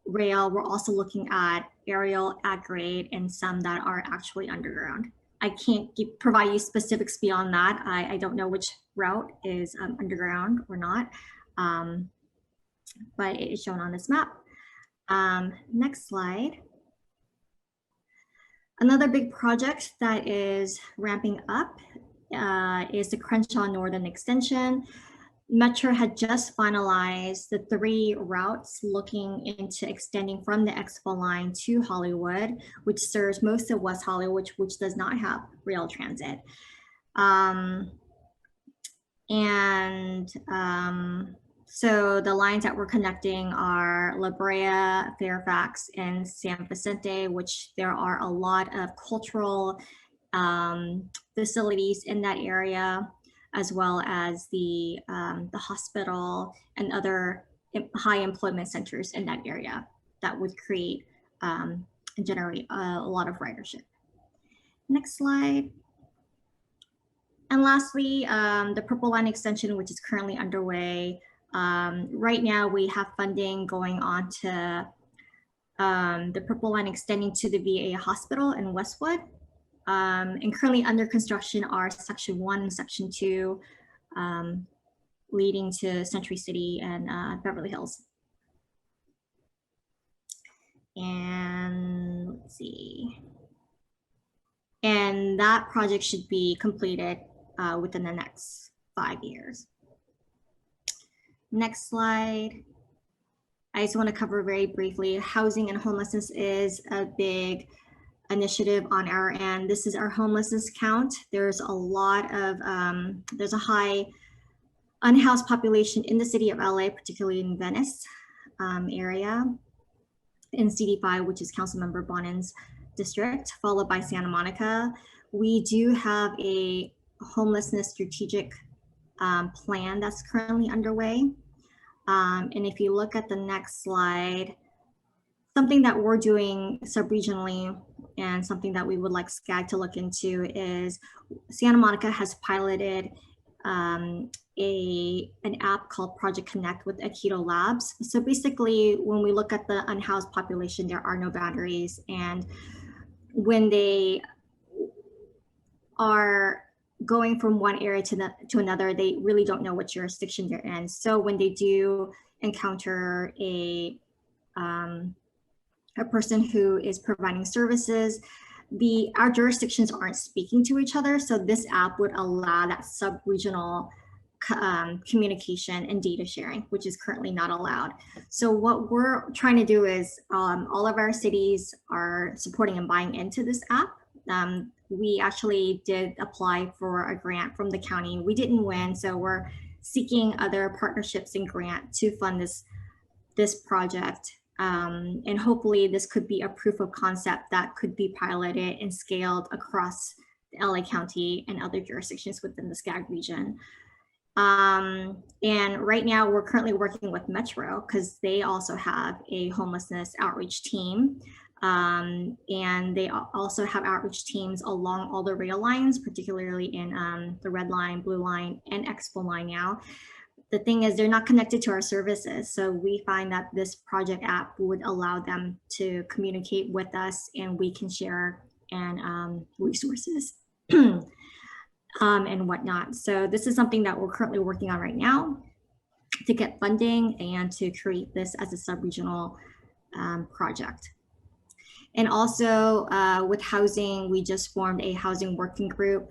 rail, we're also looking at aerial, at grade, and some that are actually underground. I can't provide you specifics beyond that. I don't know which route is underground or not, but it is shown on this map. Next slide. Another big project that is ramping up is the Crenshaw Northern Extension. Metro had just finalized the 3 routes looking into extending from the Expo line to Hollywood, which serves most of West Hollywood, which does not have rail transit. So the lines that we're connecting are La Brea, Fairfax, and San Vicente, which there are a lot of cultural facilities in that area, as well as the hospital and other high employment centers in that area that would create and generate a lot of ridership. Next slide. And lastly, the Purple Line extension, which is currently underway. Right now we have funding going on to the Purple Line extending to the VA hospital in Westwood. And currently under construction are Section 1 and Section 2, leading to Century City and Beverly Hills. And let's see. And that project should be completed within the next 5 years. Next slide. I just want to cover very briefly, housing and homelessness is a big initiative on our end. This is our homelessness count. There's a lot of, there's a high unhoused population in the city of LA, particularly in Venice area, in CD5, which is Councilmember Bonin's district, followed by Santa Monica. We do have a homelessness strategic plan that's currently underway. And if you look at the next slide, something that we're doing sub-regionally and something that we would like SCAG to look into is Santa Monica has piloted an app called Project Connect with Aikido Labs. So basically, when we look at the unhoused population, there are no boundaries. And when they are going from one area to another, they really don't know what jurisdiction they're in. So when they do encounter a person who is providing services, our jurisdictions aren't speaking to each other. So this app would allow that sub-regional communication and data sharing, which is currently not allowed. So what we're trying to do is all of our cities are supporting and buying into this app. We actually did apply for a grant from the county. We didn't win, so we're seeking other partnerships and grant to fund this project. And hopefully this could be a proof of concept that could be piloted and scaled across the LA County and other jurisdictions within the SCAG region. And right now we're currently working with Metro because they also have a homelessness outreach team. And they also have outreach teams along all the rail lines, particularly in the Red Line, Blue Line, and Expo Line now. The thing is, they're not connected to our services. So we find that this project app would allow them to communicate with us, and we can share and resources and whatnot. So this is something that we're currently working on right now to get funding and to create this as a sub-regional project. And also with housing, we just formed a housing working group.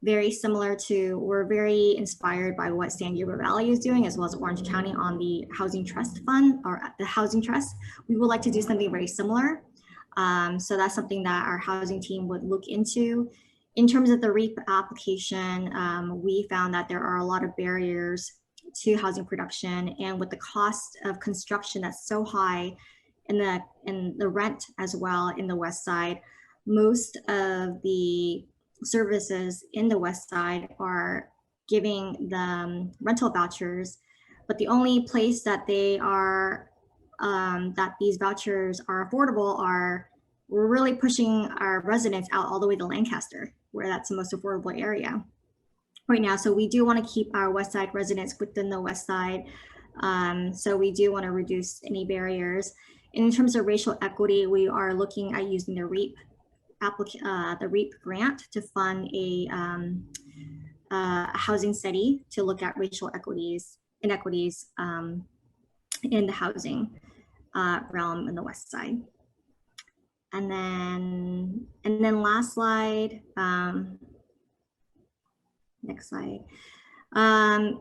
Very similar to, we're very inspired by what San Gabriel Valley is doing, as well as Orange County on the Housing Trust Fund, or the Housing Trust. We would like to do something very similar. So that's something that our housing team would look into. In terms of the REAP application, we found that there are a lot of barriers to housing production, and with the cost of construction that's so high, and the rent as well in the West Side, most of the services in the West Side are giving the rental vouchers, but the only place that they are, that these vouchers are affordable we're really pushing our residents out all the way to Lancaster, where that's the most affordable area right now. So we do want to keep our West Side residents within the West Side. So we do want to reduce any barriers. And in terms of racial equity, we are looking at using the REAP grant to fund a housing study to look at racial inequities in the housing realm in the West Side. And then last slide, next slide.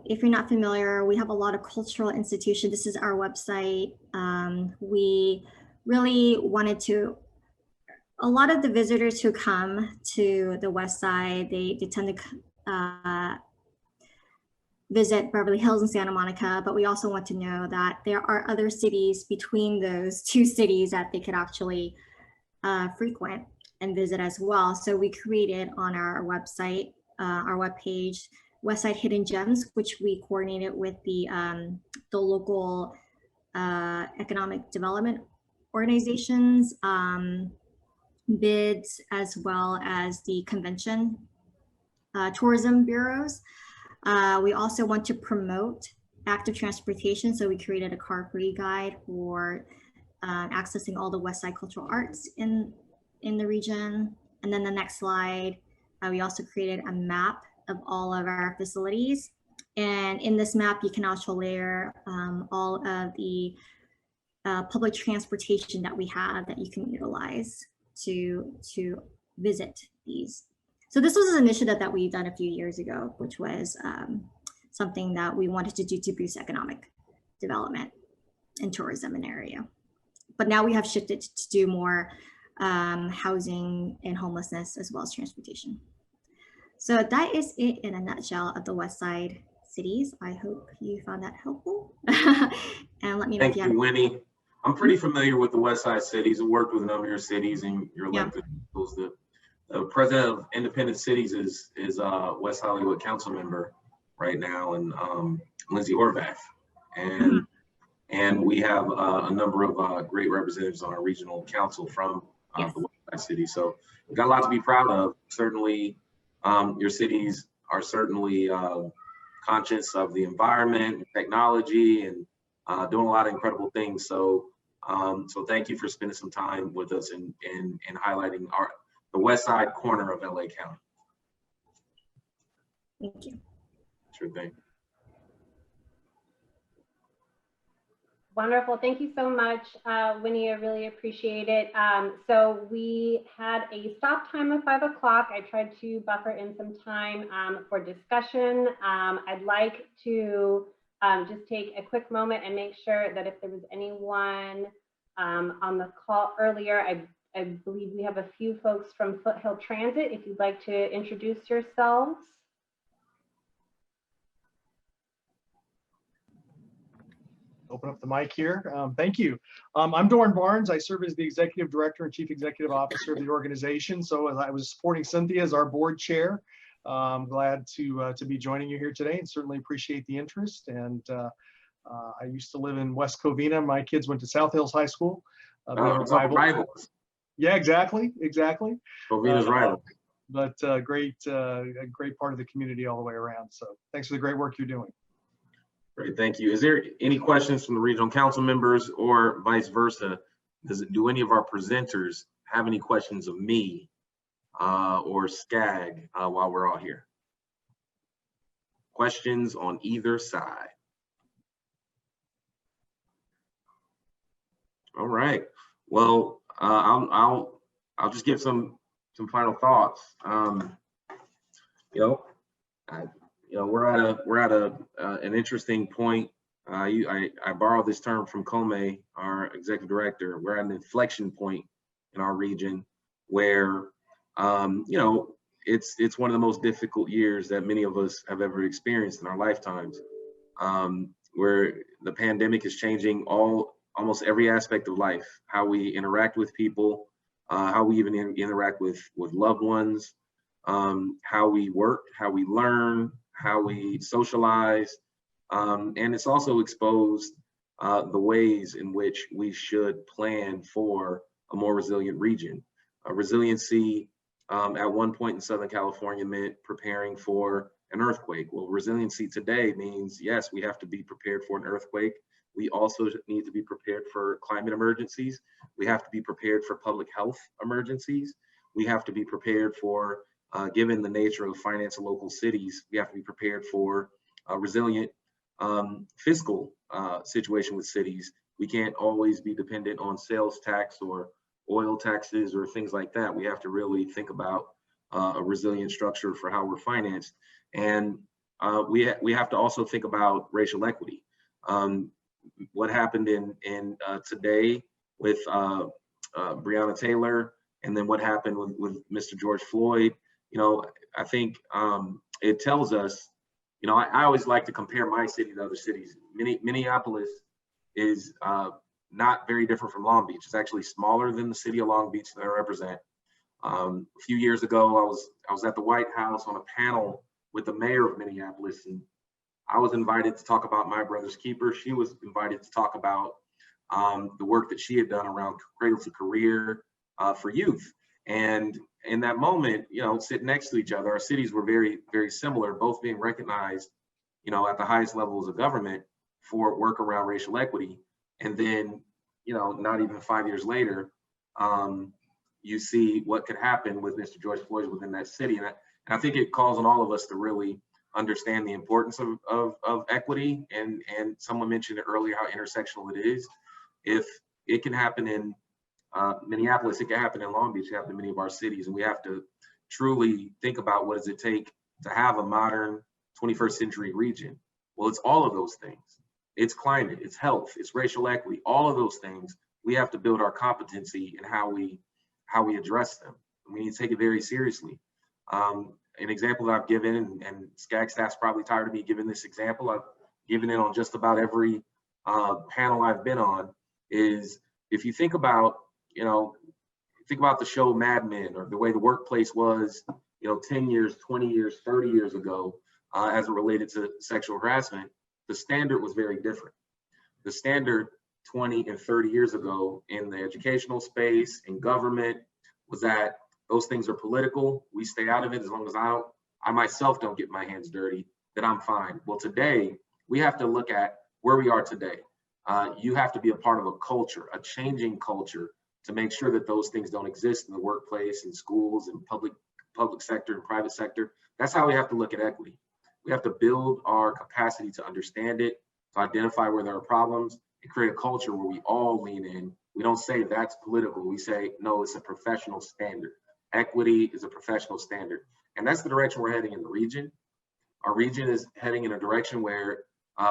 If you're not familiar, we have a lot of cultural institutions. This is our website. We really wanted to, a lot of the visitors who come to the West Side, they tend to visit Beverly Hills and Santa Monica, but we also want to know that there are other cities between those two cities that they could actually frequent and visit as well. So we created on our website, our webpage, Westside Hidden Gems, which we coordinated with the local economic development organizations, bids, as well as the convention tourism bureaus. We also want to promote active transportation. So we created a car-free guide for accessing all the Westside cultural arts in the region. And then the next slide, we also created a map of all of our facilities. And in this map, you can also layer all of the public transportation that we have that you can utilize to visit these. So this was an initiative that we done a few years ago, which was something that we wanted to do to boost economic development and tourism in the area. But now we have shifted to do more housing and homelessness as well as transportation. So that is it in a nutshell of the West Side cities. I hope you found that helpful. And let me know if you have. Thank you, Winnie. I'm pretty familiar with the West Side cities. I worked with a number of your cities and your elected officials. The president of Independent Cities is West Hollywood council member right now, and Lindsay Horvath. And we have a number of great representatives on our regional council from the West Side city. So we've got a lot to be proud of. Certainly, your cities are certainly conscious of the environment, and technology, and doing a lot of incredible things. So, so thank you for spending some time with us and highlighting the West Side corner of LA County. Thank you. Sure thing. Wonderful. Thank you so much, Winnie. I really appreciate it. So we had a stop time of 5 o'clock. I tried to buffer in some time for discussion. I'd like to just take a quick moment and make sure that if there was anyone on the call earlier, I believe we have a few folks from Foothill Transit. If you'd like to introduce yourselves. Open up the mic here. Thank you. I'm Dorn Barnes. I serve as the Executive Director and Chief Executive Officer of the organization. So as I was supporting Cynthia as our board chair, I'm glad to be joining you here today and certainly appreciate the interest. And I used to live in West Covina. My kids went to South Hills High School. Rivals. Yeah, exactly. Covina's rival. But a great part of the community all the way around. So thanks for the great work you're doing. Great, thank you. Is there any questions from the regional council members or vice versa? Do any of our presenters have any questions of me or SCAG while we're all here? Questions on either side? All right. Well, I'll just give some final thoughts. We're at an interesting point. I borrowed this term from Kome, our executive director. We're at an inflection point in our region where, it's one of the most difficult years that many of us have ever experienced in our lifetimes, where the pandemic is changing almost every aspect of life, how we interact with people, how we even interact with loved ones, how we work, how we learn, how we socialize, and it's also exposed the ways in which we should plan for a more resilient region. Resiliency at one point in Southern California meant preparing for an earthquake. Well, resiliency today means, yes, we have to be prepared for an earthquake. We also need to be prepared for climate emergencies. We have to be prepared for public health emergencies. We have to be prepared for given the nature of finance of local cities, we have to be prepared for a resilient fiscal situation with cities. We can't always be dependent on sales tax or oil taxes or things like that. We have to really think about a resilient structure for how we're financed. And we have to also think about racial equity. What happened in today with Breonna Taylor, and then what happened with Mr. George Floyd, I think it tells us, I always like to compare my city to other cities. Minneapolis is not very different from Long Beach. It's actually smaller than the city of Long Beach that I represent. A few years ago, I was at the White House on a panel with the mayor of Minneapolis, and I was invited to talk about My Brother's Keeper. She was invited to talk about the work that she had done around Cradle to Career for youth. And in that moment, sitting next to each other, our cities were very, very similar, both being recognized, at the highest levels of government for work around racial equity. And then, not even 5 years later, you see what could happen with Mr. George Floyd within that city. And I think it calls on all of us to really understand the importance of equity. And someone mentioned it earlier, how intersectional it is. If it can happen in Minneapolis, it can happen in Long Beach, it can happen in many of our cities, and we have to truly think about what does it take to have a modern 21st century region. Well, it's all of those things. It's climate, it's health, it's racial equity, all of those things. We have to build our competency in how we address them. We need to take it very seriously. An example that I've given, and SCAG staff's probably tired of me giving this example, I've given it on just about every panel I've been on, is if you think about, think about the show Mad Men, or the way the workplace was, 10 years, 20 years, 30 years ago, as it related to sexual harassment, the standard was very different. The standard 20 and 30 years ago in the educational space, in government, was that those things are political. We stay out of it as long as I myself don't get my hands dirty, then I'm fine. Well, today, we have to look at where we are today. You have to be a part of a culture, a changing culture, to make sure that those things don't exist in the workplace, in schools, in public sector and private sector. That's how we have to look at equity. We have to build our capacity to understand it, to identify where there are problems, and create a culture where we all lean in. We don't say that's political. We say, no, it's a professional standard. Equity is a professional standard. And that's the direction we're heading in the region. Our region is heading in a direction where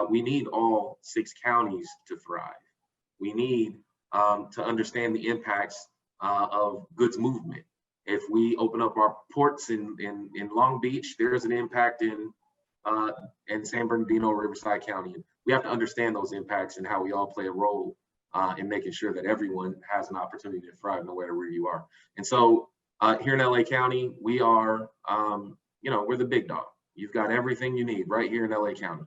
we need all 6 counties to thrive. We need to understand the impacts of goods movement. If we open up our ports in Long Beach, there's an impact in San Bernardino, Riverside County. We have to understand those impacts and how we all play a role in making sure that everyone has an opportunity to thrive no matter where you are. And so here in LA County, we are, we're the big dog. You've got everything you need right here in LA County.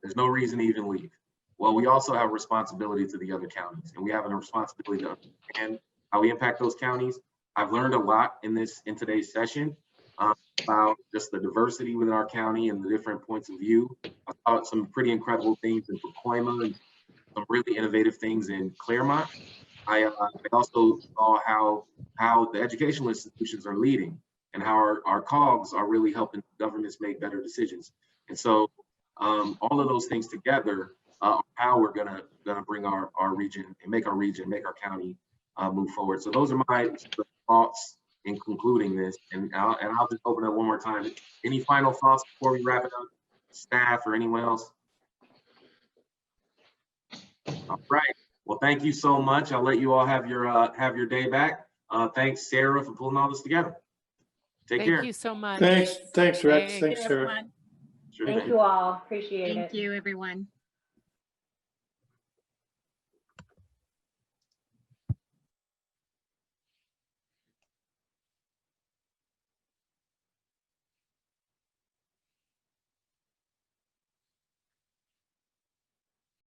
There's no reason to even leave. Well, we also have a responsibility to the other counties, and we have a responsibility to understand how we impact those counties. I've learned a lot in today's session about just the diversity within our county and the different points of view. I saw some pretty incredible things in Pacoima and some really innovative things in Claremont. I also saw how the educational institutions are leading and how our COGs are really helping governments make better decisions. And so all of those things together are how we're gonna bring our region and make our county move forward. So those are my thoughts in concluding this, and I'll just open up one more time. Any final thoughts before we wrap it up, staff or anyone else? All right. Well, thank you so much. I'll let you all have your day back. Thanks, Sarah, for pulling all this together. Take care. Thank you so much. Thanks, Rex. Thanks, Sarah. Thank you all. Appreciate it. Thank you, everyone.